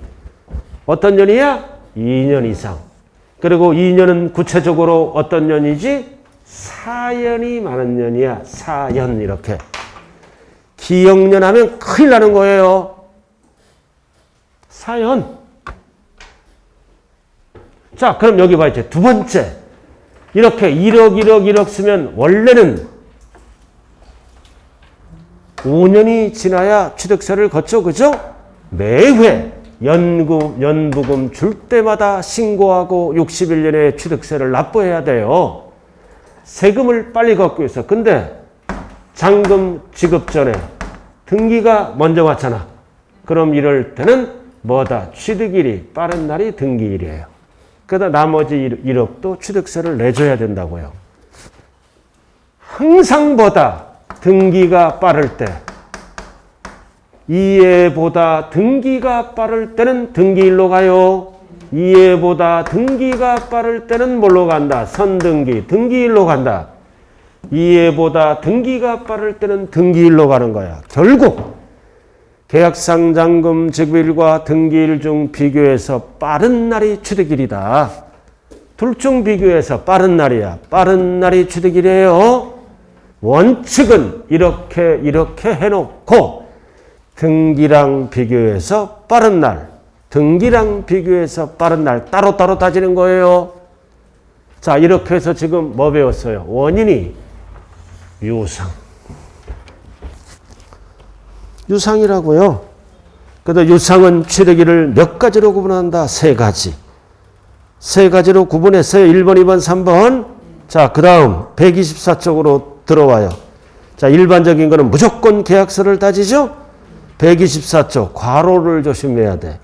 어떤 년이야? 2년 이상. 그리고 2년은 구체적으로 어떤 년이지? 사연이 많은 년이야. 사연 이렇게. 기억년 하면 큰일 나는 거예요. 사연. 자, 그럼 여기 봐 이제 두 번째. 이렇게 1억 쓰면 원래는 5년이 지나야 취득세를 걷죠. 그죠? 매회 연부금 줄 때마다 신고하고 61년에 취득세를 납부해야 돼요. 세금을 빨리 걷기 위해서. 근데 잔금 지급 전에 등기가 먼저 왔잖아. 그럼 이럴 때는 뭐다? 취득일이 빠른 날이 등기일이에요. 그러다 나머지 1억도 취득세를 내줘야 된다고요. 항상 보다 등기가 빠를 때, 이해보다 등기가 빠를 때는 등기일로 가요. 이해보다 등기가 빠를 때는 뭘로 간다? 선등기, 등기일로 간다. 이해보다 등기가 빠를 때는 등기일로 가는 거야. 결국 계약상 잔금 지급일과 등기일 중 비교해서 빠른 날이 취득일이다. 둘 중 비교해서 빠른 날이야. 빠른 날이 취득일이에요. 원칙은 이렇게 해놓고 등기랑 비교해서 빠른 날, 등기랑 비교해서 빠른 날 따로따로 따지는 거예요. 자, 이렇게 해서 지금 뭐 배웠어요? 원인이 유상. 유상이라고요. 그래서 유상은 취득일을 몇 가지로 구분한다? 세 가지. 세 가지로 구분했어요. 1번, 2번, 3번. 자, 그 다음 124쪽으로 들어와요. 자, 일반적인 거는 무조건 계약서를 따지죠? 124쪽 괄호를 조심해야 돼.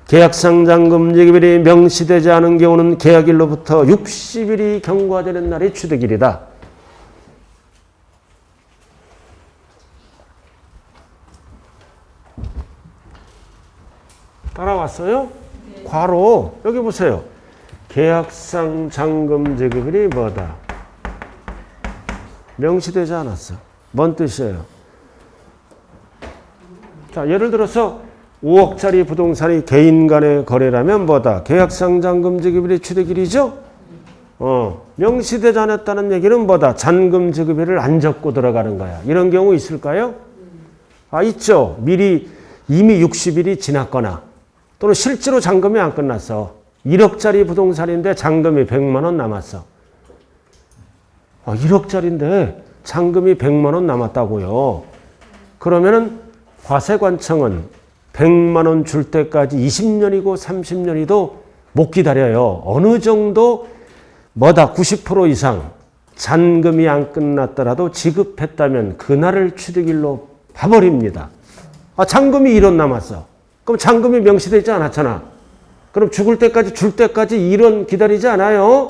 계약상 잔금 지급일이 명시되지 않은 경우는 계약일로부터 60일이 경과되는 날이 취득일이다. 따라왔어요? 네. 괄호 여기 보세요. 계약상 잔금 지급일이 뭐다? 명시되지 않았어. 뭔 뜻이에요? 자, 예를 들어서 5억짜리 부동산이 개인 간의 거래라면 뭐다? 계약상 잔금 지급일이 취득일이죠? 명시되지 않았다는 얘기는 뭐다? 잔금 지급일을 안 적고 들어가는 거야. 이런 경우 있을까요? 아, 있죠. 이미 60일이 지났거나 또는 실제로 잔금이 안 끝났어. 1억짜리 부동산인데 잔금이 100만 원 남았어. 1억짜리인데 잔금이 100만 원 남았다고요. 그러면은 과세관청은 100만 원 줄 때까지 20년이고 30년이도 못 기다려요. 어느 정도 뭐다 90% 이상 잔금이 안 끝났더라도 지급했다면 그날을 취득일로 봐버립니다. 잔금이 1억 남았어. 그럼 잔금이 명시되지 않았잖아. 그럼 죽을 때까지 줄 때까지 1원 기다리지 않아요.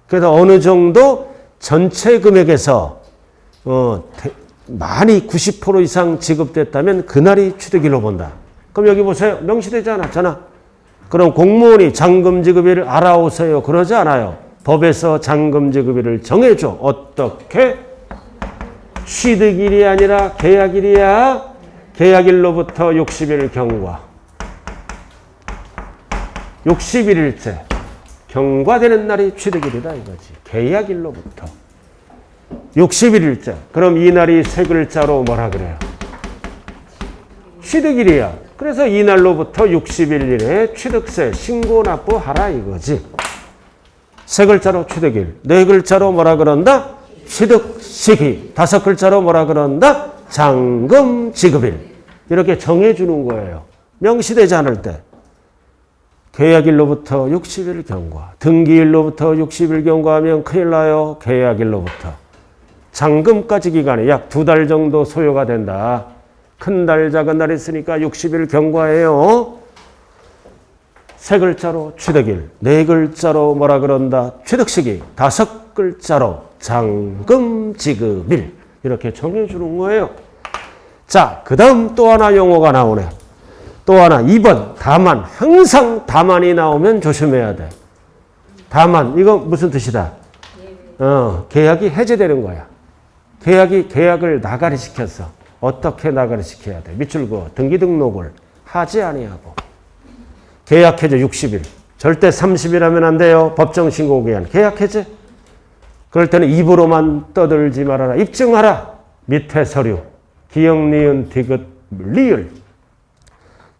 그래서 어느 정도 전체 금액에서 많이 90% 이상 지급됐다면 그날이 취득일로 본다. 그럼 여기 보세요. 명시되지 않았잖아. 그럼 공무원이 잔금 지급일을 알아오세요. 그러지 않아요. 법에서 잔금 지급일을 정해줘. 어떻게? 취득일이 아니라 계약일이야. 계약일로부터 60일 경과. 61일째 경과되는 날이 취득일이다 이거지. 계약일로부터 61일째. 그럼 이 날이 세 글자로 뭐라 그래요? 취득일이야. 그래서 이 날로부터 60일 이내에 취득세 신고 납부하라 이거지. 세 글자로 취득일. 네 글자로 뭐라 그런다? 취득시기. 다섯 글자로 뭐라 그런다? 잔금 지급일. 이렇게 정해주는 거예요. 명시되지 않을 때. 계약일로부터 60일 경과. 등기일로부터 60일 경과하면 큰일 나요. 계약일로부터. 잔금까지 기간이 약 2달 정도 소요가 된다. 큰 달 작은 달 있으니까 60일 경과해요. 세 글자로 취득일, 네 글자로 뭐라 그런다? 취득시기, 다섯 글자로 장금지급일. 이렇게 정해 주는 거예요. 자, 그 다음 또 하나 용어가 나오네. 또 하나 2번 다만. 항상 다만이 나오면 조심해야 돼. 다만 이거 무슨 뜻이다? 계약이 해제되는 거야. 계약을 나가리 시켰어. 어떻게 나가리 시켜야 돼? 밑줄 그어. 등기 등록을 하지 아니하고. 계약 해제 60일. 절대 30일 하면 안 돼요. 법정 신고 기한. 계약 해제. 그럴 때는 입으로만 떠들지 말아라. 입증하라. 밑에 서류. 기역, 니은, 디귿, 리을.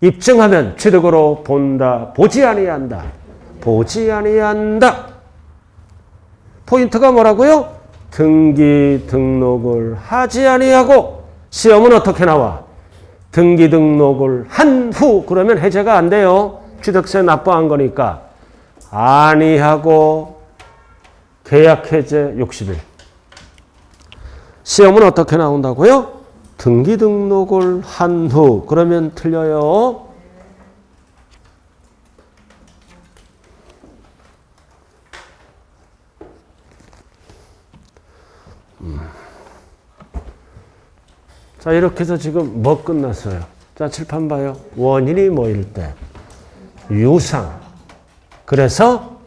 입증하면 취득으로 본다. 보지 아니한다. 보지 아니한다. 포인트가 뭐라고요? 등기 등록을 하지 아니하고. 시험은 어떻게 나와? 등기 등록을 한 후. 그러면 해제가 안 돼요. 취득세 납부한 거니까. 아니하고 계약 해제 60일. 시험은 어떻게 나온다고요? 등기 등록을 한 후. 그러면 틀려요. 자, 이렇게 해서 지금 뭐 끝났어요? 자, 칠판 봐요. 원인이 뭐일 때? 유상. 그래서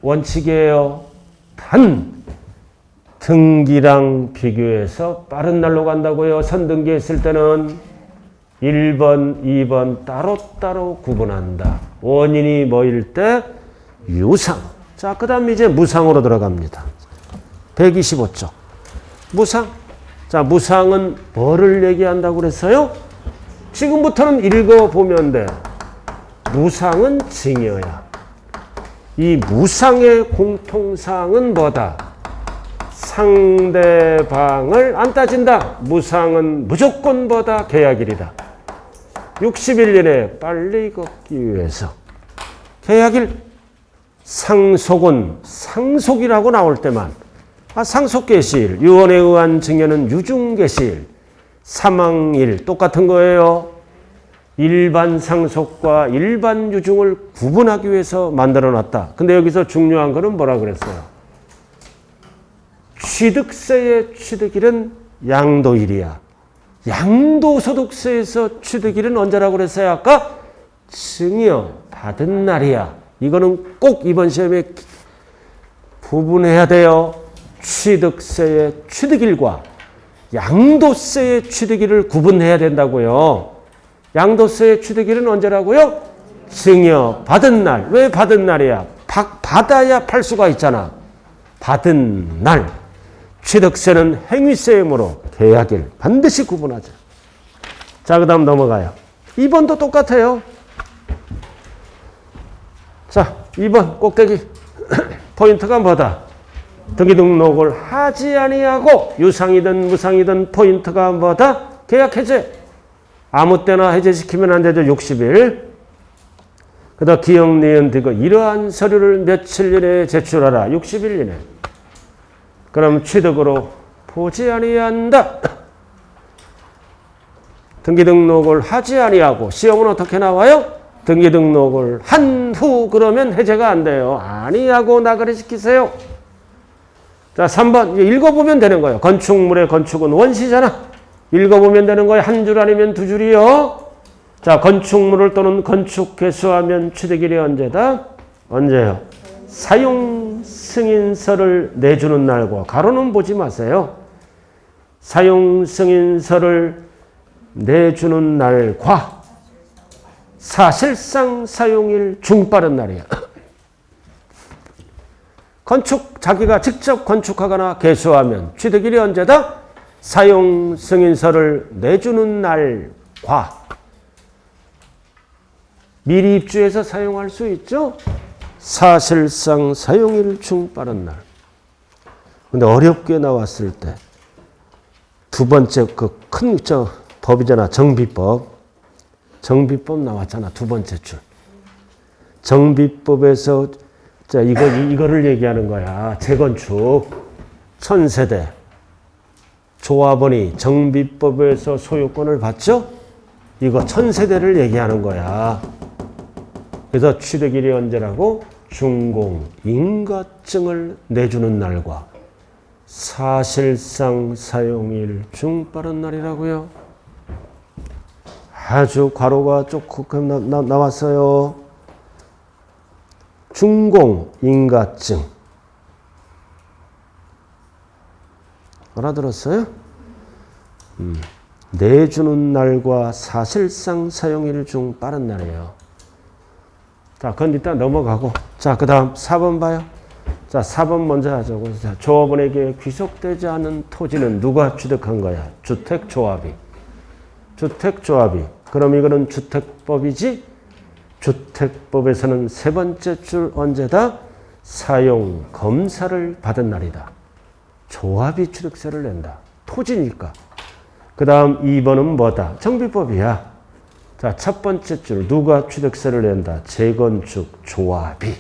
원칙이에요. 단 등기랑 비교해서 빠른 날로 간다고요. 선등기했을 때는 1번, 2번 따로따로 구분한다. 원인이 뭐일 때? 유상. 자, 그 다음 이제 무상으로 들어갑니다. 125쪽. 무상. 자, 무상은 뭐를 얘기한다고 그랬어요? 지금부터는 읽어보면 돼. 무상은 증여야. 이 무상의 공통사항은 뭐다? 상대방을 안 따진다. 무상은 무조건 뭐다? 계약일이다. 60일 이내에 빨리 걷기 위해서. 계약일. 상속은 상속이라고 나올 때만. 상속개시일. 유언에 의한 증여는 유증개시일. 사망일. 똑같은 거예요. 일반 상속과 일반 유증을 구분하기 위해서 만들어 놨다. 근데 여기서 중요한 거는 뭐라 그랬어요? 취득세의 취득일은 양도일이야. 양도소득세에서 취득일은 언제라고 그랬어요? 아까 증여 받은 날이야. 이거는 꼭 이번 시험에 구분해야 돼요. 취득세의 취득일과 양도세의 취득일을 구분해야 된다고요. 양도세의 취득일은 언제라고요? 증여 받은 날. 왜 받은 날이야? 받아야 팔 수가 있잖아. 받은 날. 취득세는 행위세이므로 계약일. 반드시 구분하자. 자, 그 다음 넘어가요. 2번도 똑같아요. 자, 2번 꼭대기. 포인트가 뭐다? 등기 등록을 하지 아니하고 유상이든 무상이든 포인트가 뭐다? 계약 해제. 아무 때나 해제시키면 안 되죠. 60일. 그 다음 기역, 니은, 디귿. 이러한 서류를 며칠 이내에 제출하라. 60일 이내. 그럼 취득으로 보지 아니한다. 등기 등록을 하지 아니하고 시험은 어떻게 나와요? 등기 등록을 한 후 그러면 해제가 안 돼요. 아니하고 나가리 시키세요. 자, 3번. 읽어보면 되는 거예요. 건축물의 건축은 원시잖아. 읽어보면 되는 거예요. 한 줄 아니면 두 줄이요. 자, 건축물을 또는 건축 개수하면 취득일이 언제다? 언제요? 사용 승인서를 내주는 날과 가로는 보지 마세요. 사용 승인서를 내주는 날과 사실상 사용일 중 빠른 날이야. 자기가 직접 건축하거나 개수하면 취득일이 언제다? 사용 승인서를 내주는 날과 미리 입주해서 사용할 수 있죠? 사실상 사용일 중 빠른 날. 근데 어렵게 나왔을 때 두 번째 그 큰 법이잖아. 정비법. 정비법 나왔잖아. 두 번째 줄. 정비법에서 자, 이거를 얘기하는 거야. 재건축. 1000세대. 조합원이 정비법에서 소유권을 받죠? 이거 천세대를 얘기하는 거야. 그래서 취득일이 언제라고? 준공인가증을 내주는 날과 사실상 사용일 중 빠른 날이라고요. 아주 괄호가 조금 나왔어요. 준공인가증. 알아들었어요? 내주는 날과 사실상 사용일 중 빠른 날이에요. 자, 그건 일단 넘어가고. 자, 그 다음 4번 봐요. 자, 4번 먼저 하자고. 자, 조합원에게 귀속되지 않은 토지는 누가 취득한 거야? 주택조합이. 주택조합이. 그럼 이거는 주택법이지? 주택법에서는 세 번째 줄 언제다? 사용 검사를 받은 날이다. 조합이 취득세를 낸다. 토지니까. 그 다음 2번은 뭐다? 정비법이야. 자, 첫 번째 줄 누가 취득세를 낸다? 재건축 조합이.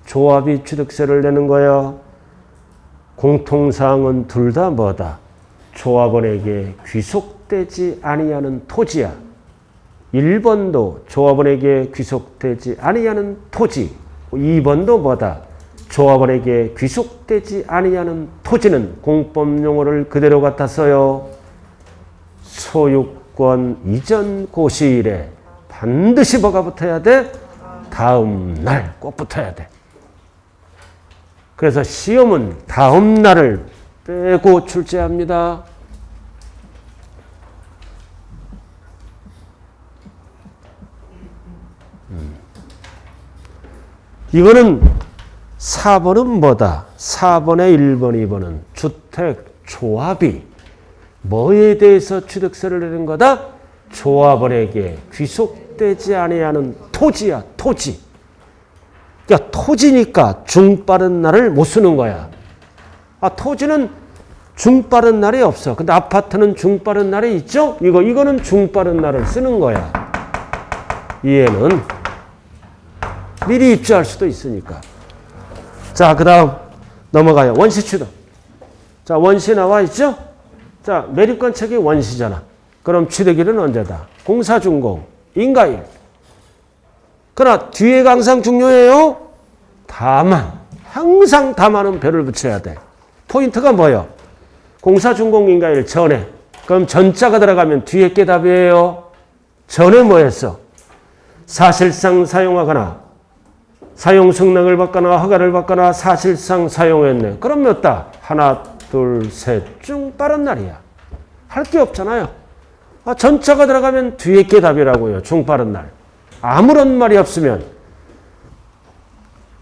조합이 취득세를 내는 거야. 공통사항은 둘 다 뭐다? 조합원에게 귀속되지 아니하는 토지야. 1번도 조합원에게 귀속되지 아니하는 토지. 2번도 뭐다? 조합원에게 귀속되지 아니하는 토지는 공법용어를 그대로 갖다 써요. 소유권 이전 고시일에 반드시 뭐가 붙어야 돼? 다음 날 꼭 붙어야 돼. 그래서 시험은 다음 날을 빼고 출제합니다. 이거는 4번은 뭐다? 4번에 1번, 2번은 주택조합이 뭐에 대해서 취득세를 내는 거다? 조합원에게 귀속되지 아니하는 토지야, 토지. 그러니까 토지니까 중빠른 날을 못 쓰는 거야. 아, 토지는 중빠른 날이 없어. 근데 아파트는 중빠른 날이 있죠? 이거는 중빠른 날을 쓰는 거야. 얘는 미리 입주할 수도 있으니까. 자, 그 다음 넘어가요. 원시 취득. 자, 원시 나와 있죠? 자, 매립관책이 원시잖아. 그럼 취득일은 언제다? 공사준공, 인가일. 그러나 뒤에가 항상 중요해요. 다만, 항상 다만은 별을 붙여야 돼. 포인트가 뭐예요? 공사준공, 인가일 전에. 그럼 전자가 들어가면 뒤에 게 답이에요. 전에 뭐 했어? 사실상 사용하거나 사용 승낙을 받거나 허가를 받거나 사실상 사용했네. 그럼 몇 다? 하나, 둘, 셋 중 빠른 날이야. 할 게 없잖아요. 아, 전자가 들어가면 뒤에 게 답이라고요. 중 빠른 날. 아무런 말이 없으면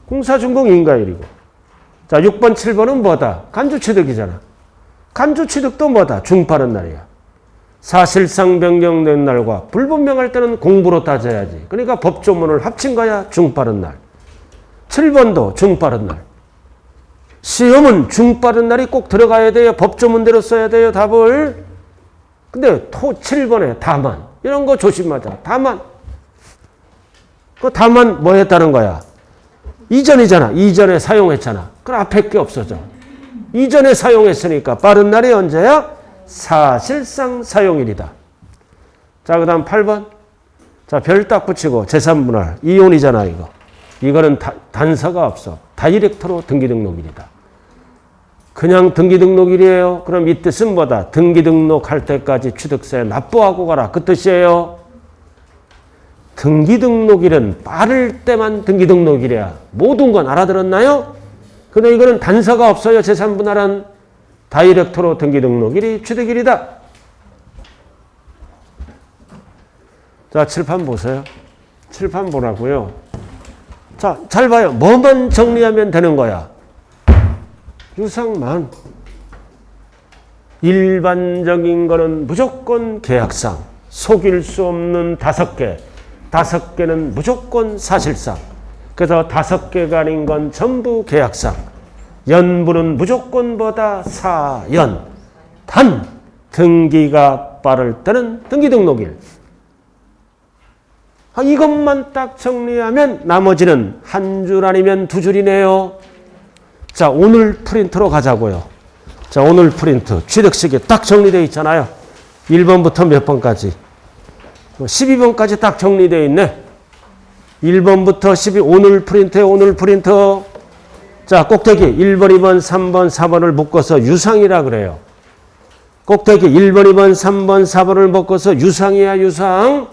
공사준공 인가일이고. 자, 6번, 7번은 뭐다? 간주취득이잖아. 간주취득도 뭐다? 중 빠른 날이야. 사실상 변경된 날과 불분명할 때는 공부로 따져야지. 그러니까 법조문을 합친 거야. 중 빠른 날. 7번도 중 빠른 날. 시험은 중 빠른 날이 꼭 들어가야 돼요. 법조문대로 써야 돼요. 답을. 근데 7번에 다만. 이런 거 조심하자. 다만. 그 다만 뭐 했다는 거야? 이전이잖아. 이전에 사용했잖아. 그럼 앞에 게 없어져. 이전에 사용했으니까 빠른 날이 언제야? 사실상 사용일이다. 자, 그 다음 8번. 자, 별 딱 붙이고 재산분할. 이혼이잖아, 이거. 이거는 단서가 없어. 다이렉트로 등기등록일이다. 그냥 등기등록일이에요. 그럼 이 뜻은 뭐다? 등기등록할 때까지 취득세 납부하고 가라. 그 뜻이에요. 등기등록일은 빠를 때만 등기등록일이야. 모든 건 알아들었나요? 근데 이거는 단서가 없어요. 재산분할은 다이렉트로 등기등록일이 취득일이다. 자, 칠판 보세요. 칠판 보라고요. 자, 잘 봐요. 뭐만 정리하면 되는 거야? 유상만. 일반적인 거는 무조건 계약상. 속일 수 없는 5개. 5개는 무조건 사실상. 그래서 5개가 아닌 건 전부 계약상. 연부는 무조건 보다 사연. 단 등기가 빠를 때는 등기등록일. 이것만 딱 정리하면 나머지는 한 줄 아니면 2줄이네요. 자, 오늘 프린트로 가자고요. 자, 오늘 프린트 취득식이 딱 정리되어 있잖아요. 1번부터 몇 번까지? 12번까지 딱 정리되어 있네. 1번부터 12, 오늘 프린트에 오늘 프린트. 자, 꼭대기 1번, 2번, 3번, 4번을 묶어서 유상이라 그래요. 꼭대기 1번, 2번, 3번, 4번을 묶어서 유상이야, 유상.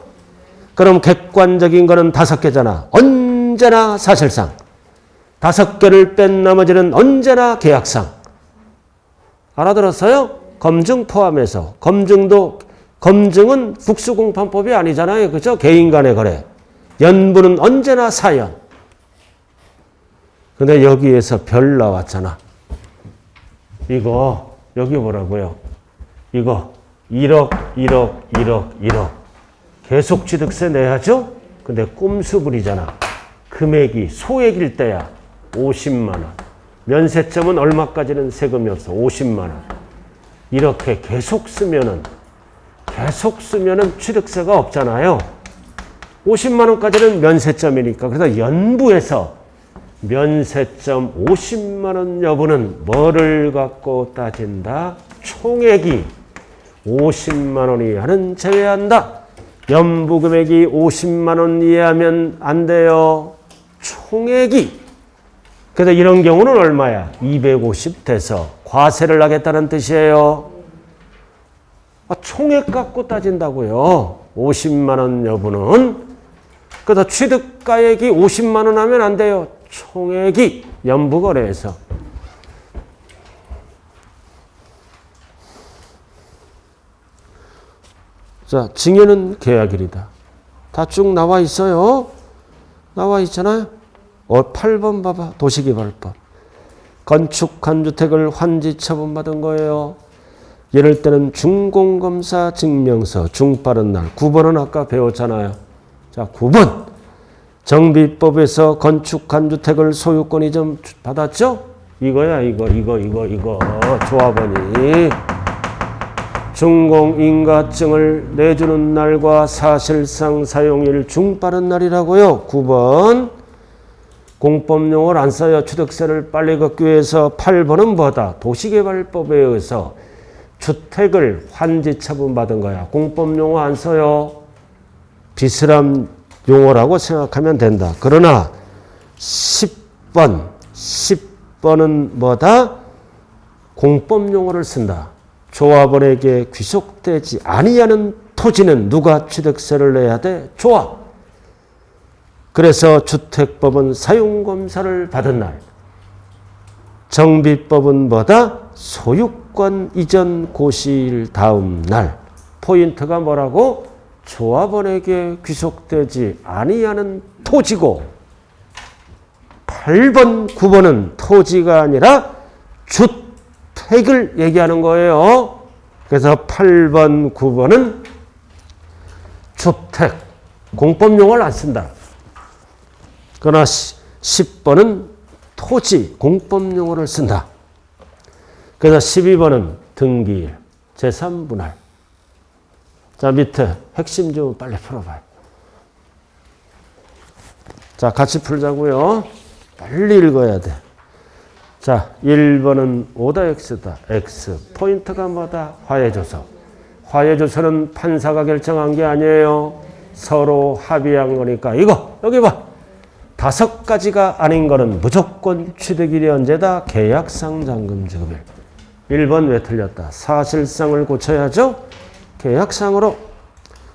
그럼 객관적인 거는 5개잖아. 언제나 사실상. 5개를 뺀 나머지는 언제나 계약상. 알아들었어요? 검증 포함해서. 검증은 국수공판법이 아니잖아요. 그죠? 개인 간의 거래. 연부는 언제나 사연. 근데 여기에서 별 나왔잖아. 이거, 여기 뭐라고요? 이거, 1억. 계속 취득세 내야죠? 근데 꼼수 부리잖아. 금액이 소액일 때야. 50만 원. 면세점은 얼마까지는 세금이 없어. 50만 원. 이렇게 계속 쓰면은 취득세가 없잖아요. 50만 원까지는 면세점이니까. 그래서 연부에서 면세점 50만 원 여부는 뭐를 갖고 따진다? 총액이 50만 원 이하는 제외한다. 연부 금액이 50만 원 이하면 안 돼요. 총액이. 그래서 이런 경우는 얼마야? 250 돼서 과세를 하겠다는 뜻이에요. 총액 갖고 따진다고요. 50만 원 여부는. 그래서 취득가액이 50만 원 하면 안 돼요. 총액이 연부거래에서. 자, 징여는 계약일이다. 다 쭉 나와 있어요. 나와 있잖아요. 8번 봐봐. 도시개발법. 건축한 주택을 환지 처분받은 거예요. 이럴 때는 준공검사 증명서 중빠른 날. 9번은 아까 배웠잖아요. 자, 9번. 정비법에서 건축한 주택을 소유권 이전 받았죠? 이거야, 이거. 조합원이. 준공인가증을 내주는 날과 사실상 사용일 중빠른 날이라고요. 9번. 공법용어를 안 써요. 취득세를 빨리 걷기 위해서. 8번은 뭐다? 도시개발법에 의해서 주택을 환지 처분받은 거야. 공법용어 안 써요. 비스람 용어라고 생각하면 된다. 그러나 10번은 뭐다? 공법용어를 쓴다. 조합원에게 귀속되지 아니하는 토지는 누가 취득세를 내야 돼? 조합. 그래서 주택법은 사용검사를 받은 날. 정비법은 뭐다? 소유권 이전 고시일 다음 날. 포인트가 뭐라고? 조합원에게 귀속되지 아니하는 토지고 8번, 9번은 토지가 아니라 주택을 얘기하는 거예요. 그래서 8번, 9번은 주택, 공법용어를 안 쓴다. 그러나 10번은 토지, 공법용어를 쓴다. 그래서 12번은 등기일, 제3분할. 자, 밑에 핵심 좀 빨리 풀어봐요. 자, 같이 풀자고요. 빨리 읽어야 돼. 자, 1번은 오다 X다. X. 포인트가 뭐다? 화해조서. 화해조서는 판사가 결정한 게 아니에요. 서로 합의한 거니까. 이거, 여기 봐. 5가지가 아닌 거는 무조건 취득일이 언제다? 계약상 잔금 지급일. 1번 왜 틀렸다? 사실상을 고쳐야죠? 계약상으로.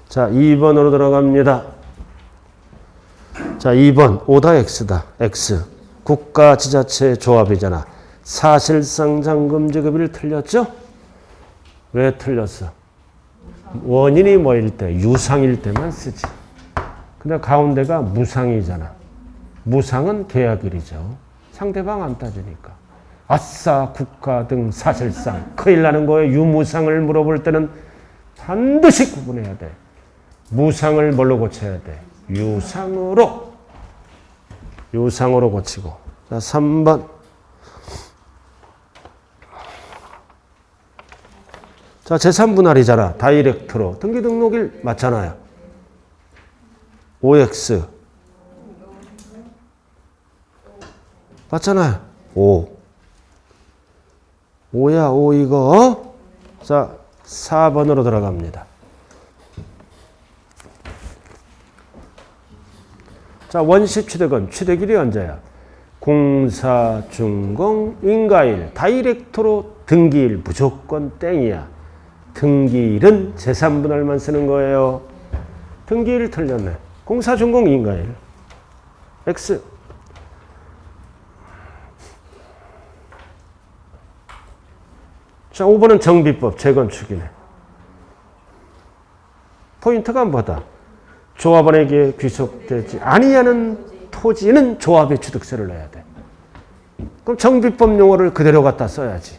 자, 2번으로 들어갑니다. 자, 2번 오다 X다. X. 국가 지자체 조합이잖아. 사실상 잔금 지급일 틀렸죠? 왜 틀렸어? 원인이 뭐일 때? 유상일 때만 쓰지. 근데 가운데가 무상이잖아. 무상은 계약일이죠. 상대방 안 따지니까. 아싸 국가 등 사실상. 큰일 나는 거예요. 유무상을 물어볼 때는 반드시 구분해야 돼. 무상을 뭘로 고쳐야 돼? 유상으로. 유상으로 고치고. 자, 3번. 자, 제3분할이잖아. 다이렉트로. 등기 등록일 맞잖아요. OX. 맞잖아요. 5. 5야, 5 이거. 자, 4번으로 들어갑니다. 자, 원시 취득은 취득일이 언제야? 공사준공 인가일 다이렉트로 등기일 무조건 땡이야. 등기일은 재산분할만 쓰는 거예요. 등기일 틀렸네. 공사준공 인가일 X. 자, 5번은 정비법 재건축이네. 포인트가 뭐다? 조합원에게 귀속되지 아니하는 토지는 조합의 취득세를 내야 돼. 그럼 정비법 용어를 그대로 갖다 써야지.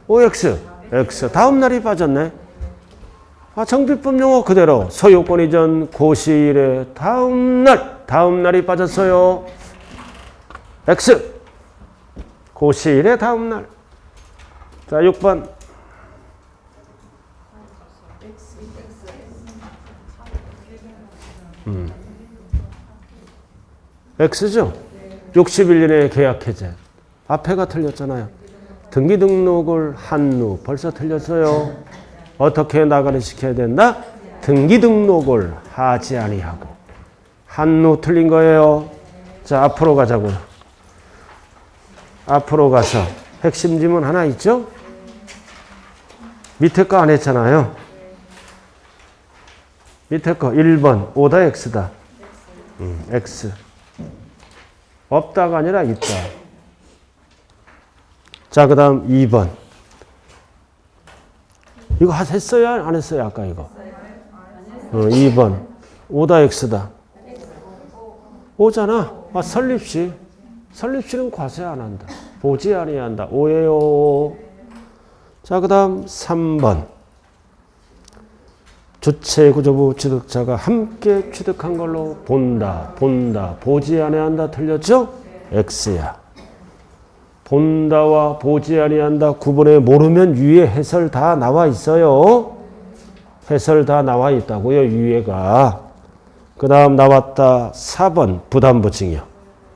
OX, X. 다음 날이 빠졌네. 아, 정비법 용어 그대로. 소유권 이전 고시일에 다음 날이 빠졌어요. X. 고시일에 다음 날. 자, 6번. X죠? 61년에 계약 해제. 앞에가 틀렸잖아요. 등기 등록을 한누 벌써 틀렸어요. 어떻게 나가를 시켜야 된다? 등기 등록을 하지 아니하고 한누 틀린 거예요. 자, 앞으로 가자고요. 앞으로 가서 핵심 지문 하나 있죠? 밑에 거 안 했잖아요. 밑에 거 1번 5다 X다. X. 없다가 아니라 있다. 자, 그 다음 2번. 이거 했어요? 안 했어요? 아까 이거. 2번. 5다 X다. 5잖아. 아, 설립시. 설립시는 과세 안 한다. 보지 아니한다. 5예요. 자, 그 다음 3번. 주체구조부 취득자가 함께 취득한 걸로 본다. 보지 아니한다. 틀렸죠? X야. 본다와 보지 아니한다 구분해 모르면 위에 해설 다 나와 있어요. 해설 다 나와 있다고요. 위에가. 그 다음 나왔다. 4번 부담부증이요.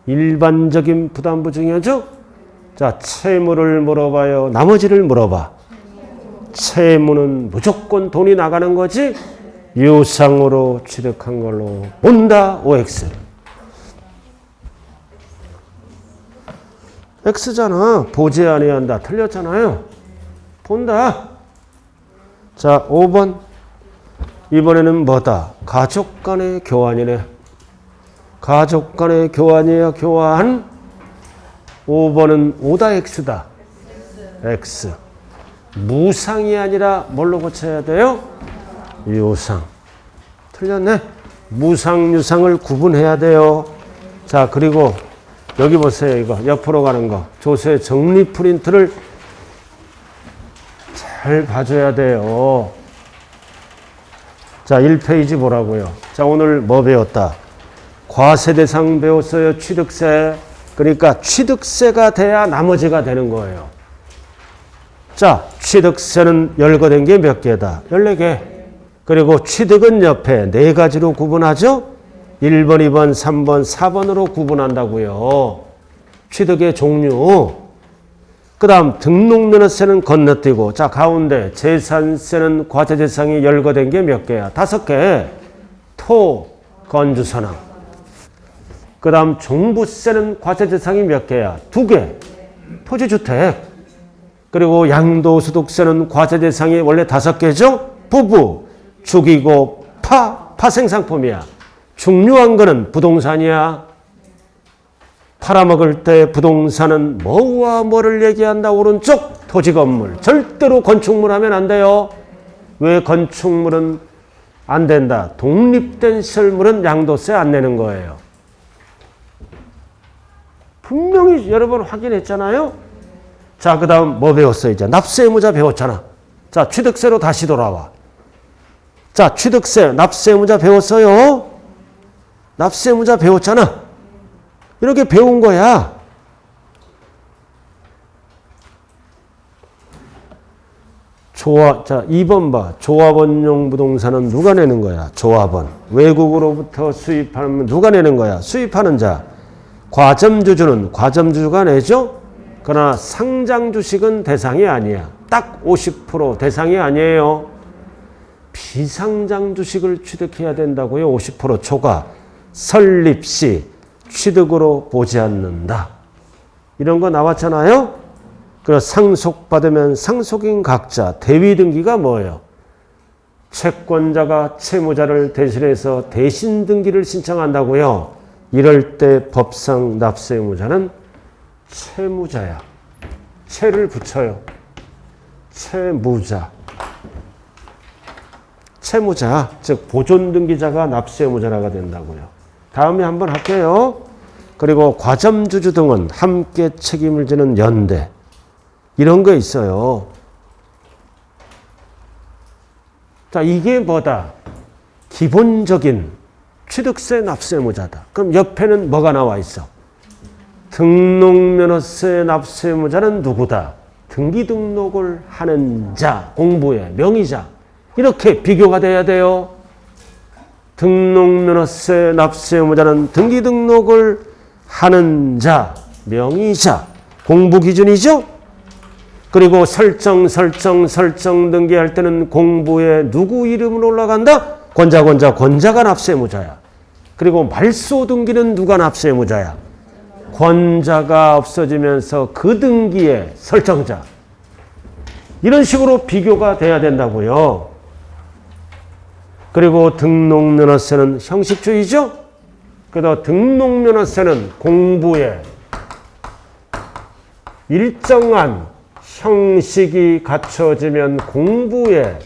일반적인 부담부증이죠. 자, 채무를 물어봐요. 나머지를 물어봐. 채무는 무조건 돈이 나가는 거지. 유상으로 취득한 걸로 본다. OX. X잖아. 보지 아니한다. 틀렸잖아요. 본다. 자, 5번. 이번에는 뭐다? 가족 간의 교환이네. 가족 간의 교환이에요. 교환. 5번은 5다 X다. X. 무상이 아니라 뭘로 고쳐야 돼요? 유상. 틀렸네. 무상, 유상을 구분해야 돼요. 자, 그리고 여기 보세요. 이거 옆으로 가는 거. 조세 정리 프린트를 잘 봐줘야 돼요. 자, 1페이지 보라고요. 자, 오늘 뭐 배웠다? 과세 대상 배웠어요. 취득세. 그러니까 취득세가 돼야 나머지가 되는 거예요. 자, 취득세는 열거된 게 몇 개다? 14개. 그리고 취득은 옆에 4가지로 구분하죠? 1번, 2번, 3번, 4번으로 구분한다고요. 취득의 종류. 그 다음 등록면허세는 건너뛰고. 자, 가운데 재산세는 과세 대상이 열거된 게 몇 개야? 5개. 토, 건주선항. 그 다음 종부세는 과세 대상이 몇 개야? 2개. 토지주택. 그리고 양도소득세는 과세 대상이 원래 5개죠? 부부, 죽이고, 파생상품이야. 중요한 거는 부동산이야. 팔아먹을 때 부동산은 뭐와 뭐를 얘기한다? 오른쪽 토지건물. 절대로 건축물 하면 안 돼요. 왜 건축물은 안 된다? 독립된 시설물은 양도세 안 내는 거예요. 분명히 여러 번 확인했잖아요. 자, 그 다음 뭐 배웠어? 이제 납세의무자 배웠잖아. 자, 취득세로 다시 돌아와. 자, 취득세, 납세의무자 배웠어요. 납세의무자 배웠잖아. 이렇게 배운 거야. 자, 2번 봐. 조합원용 부동산은 누가 내는 거야? 조합원. 외국으로부터 수입하면 누가 내는 거야? 수입하는 자. 과점주주는 과점주주가 내죠? 그러나 상장 주식은 대상이 아니야. 딱 50% 대상이 아니에요. 비상장 주식을 취득해야 된다고요. 50% 초과. 설립 시 취득으로 보지 않는다. 이런 거 나왔잖아요. 그래서 상속받으면 상속인 각자 대위 등기가 뭐예요? 채권자가 채무자를 대신해서 대신 등기를 신청한다고요. 이럴 때 법상 납세 의무자는 채무자야. 채를 붙여요. 채무자. 채무자, 즉 보존등기자가 납세 의무자가 된다고요. 다음에 한번 할게요. 그리고 과점주주 등은 함께 책임을 지는 연대. 이런 거 있어요. 자, 이게 뭐다? 기본적인 취득세 납세 의무자다. 그럼 옆에는 뭐가 나와 있어? 등록면허세 납세 의무자는 누구다? 등기 등록을 하는 자, 공부의 명의자. 이렇게 비교가 돼야 돼요. 등록면허세 납세 의무자는 등기 등록을 하는 자, 명의자. 공부 기준이죠? 그리고 설정 등기할 때는 공부에 누구 이름으로 올라간다? 권자가 납세 의무자야. 그리고 말소 등기는 누가 납세 의무자야? 권자가 없어지면서 그 등기의 설정자. 이런 식으로 비교가 돼야 된다고요. 그리고 등록면허세는 형식주의죠? 그래서 등록면허세는 공부에 일정한 형식이 갖춰지면 공부에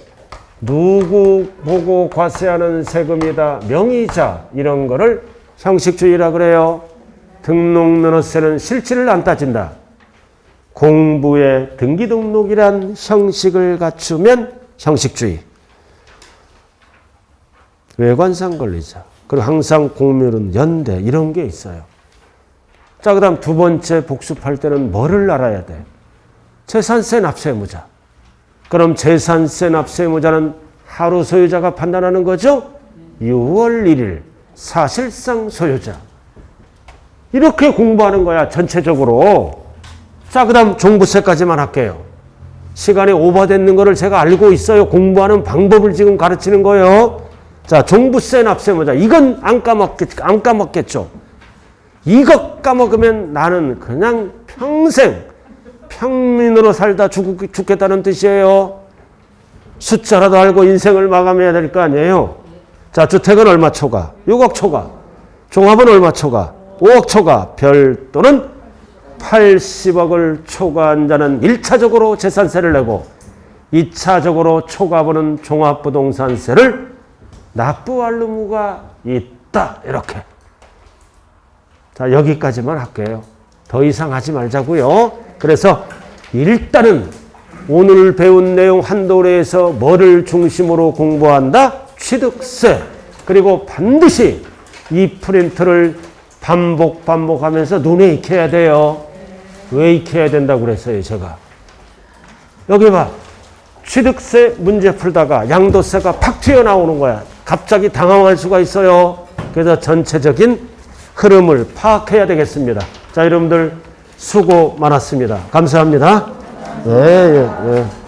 누구 보고 과세하는 세금이다. 명의자. 이런 거를 형식주의라 그래요. 등록면허세는 실질을 안 따진다. 공부에 등기등록이란 형식을 갖추면 형식주의. 외관상 권리자. 그리고 항상 공묘는 연대. 이런 게 있어요. 자, 그 다음 두 번째 복습할 때는 뭐를 알아야 돼? 재산세 납세 의무자. 그럼 재산세 납세 의무자는 하루 소유자가 판단하는 거죠? 6월 1일 사실상 소유자. 이렇게 공부하는 거야, 전체적으로. 자, 그 다음 종부세까지만 할게요. 시간이 오버됐는 거를 제가 알고 있어요. 공부하는 방법을 지금 가르치는 거예요. 자, 종부세 납세 의무자. 이건 안 까먹겠죠. 이것 까먹으면 나는 그냥 평생 평민으로 살다 죽겠다는 뜻이에요. 숫자라도 알고 인생을 마감해야 될 거 아니에요. 자, 주택은 얼마 초과? 6억 초과. 종합은 얼마 초과? 5억 초과. 별도는 80억을 초과한 자는 1차적으로 재산세를 내고 2차적으로 초과분은 종합부동산세를 납부할 의무가 있다. 이렇게. 자, 여기까지만 할게요. 더 이상 하지 말자고요. 그래서 일단은 오늘 배운 내용 한도래에서 뭐를 중심으로 공부한다? 취득세. 그리고 반드시 이 프린트를 반복하면서 눈에 익혀야 돼요. 왜 익혀야 된다고 그랬어요, 제가? 여기 봐. 취득세 문제 풀다가 양도세가 팍 튀어나오는 거야. 갑자기 당황할 수가 있어요. 그래서 전체적인 흐름을 파악해야 되겠습니다. 자, 여러분들 수고 많았습니다. 감사합니다. 예.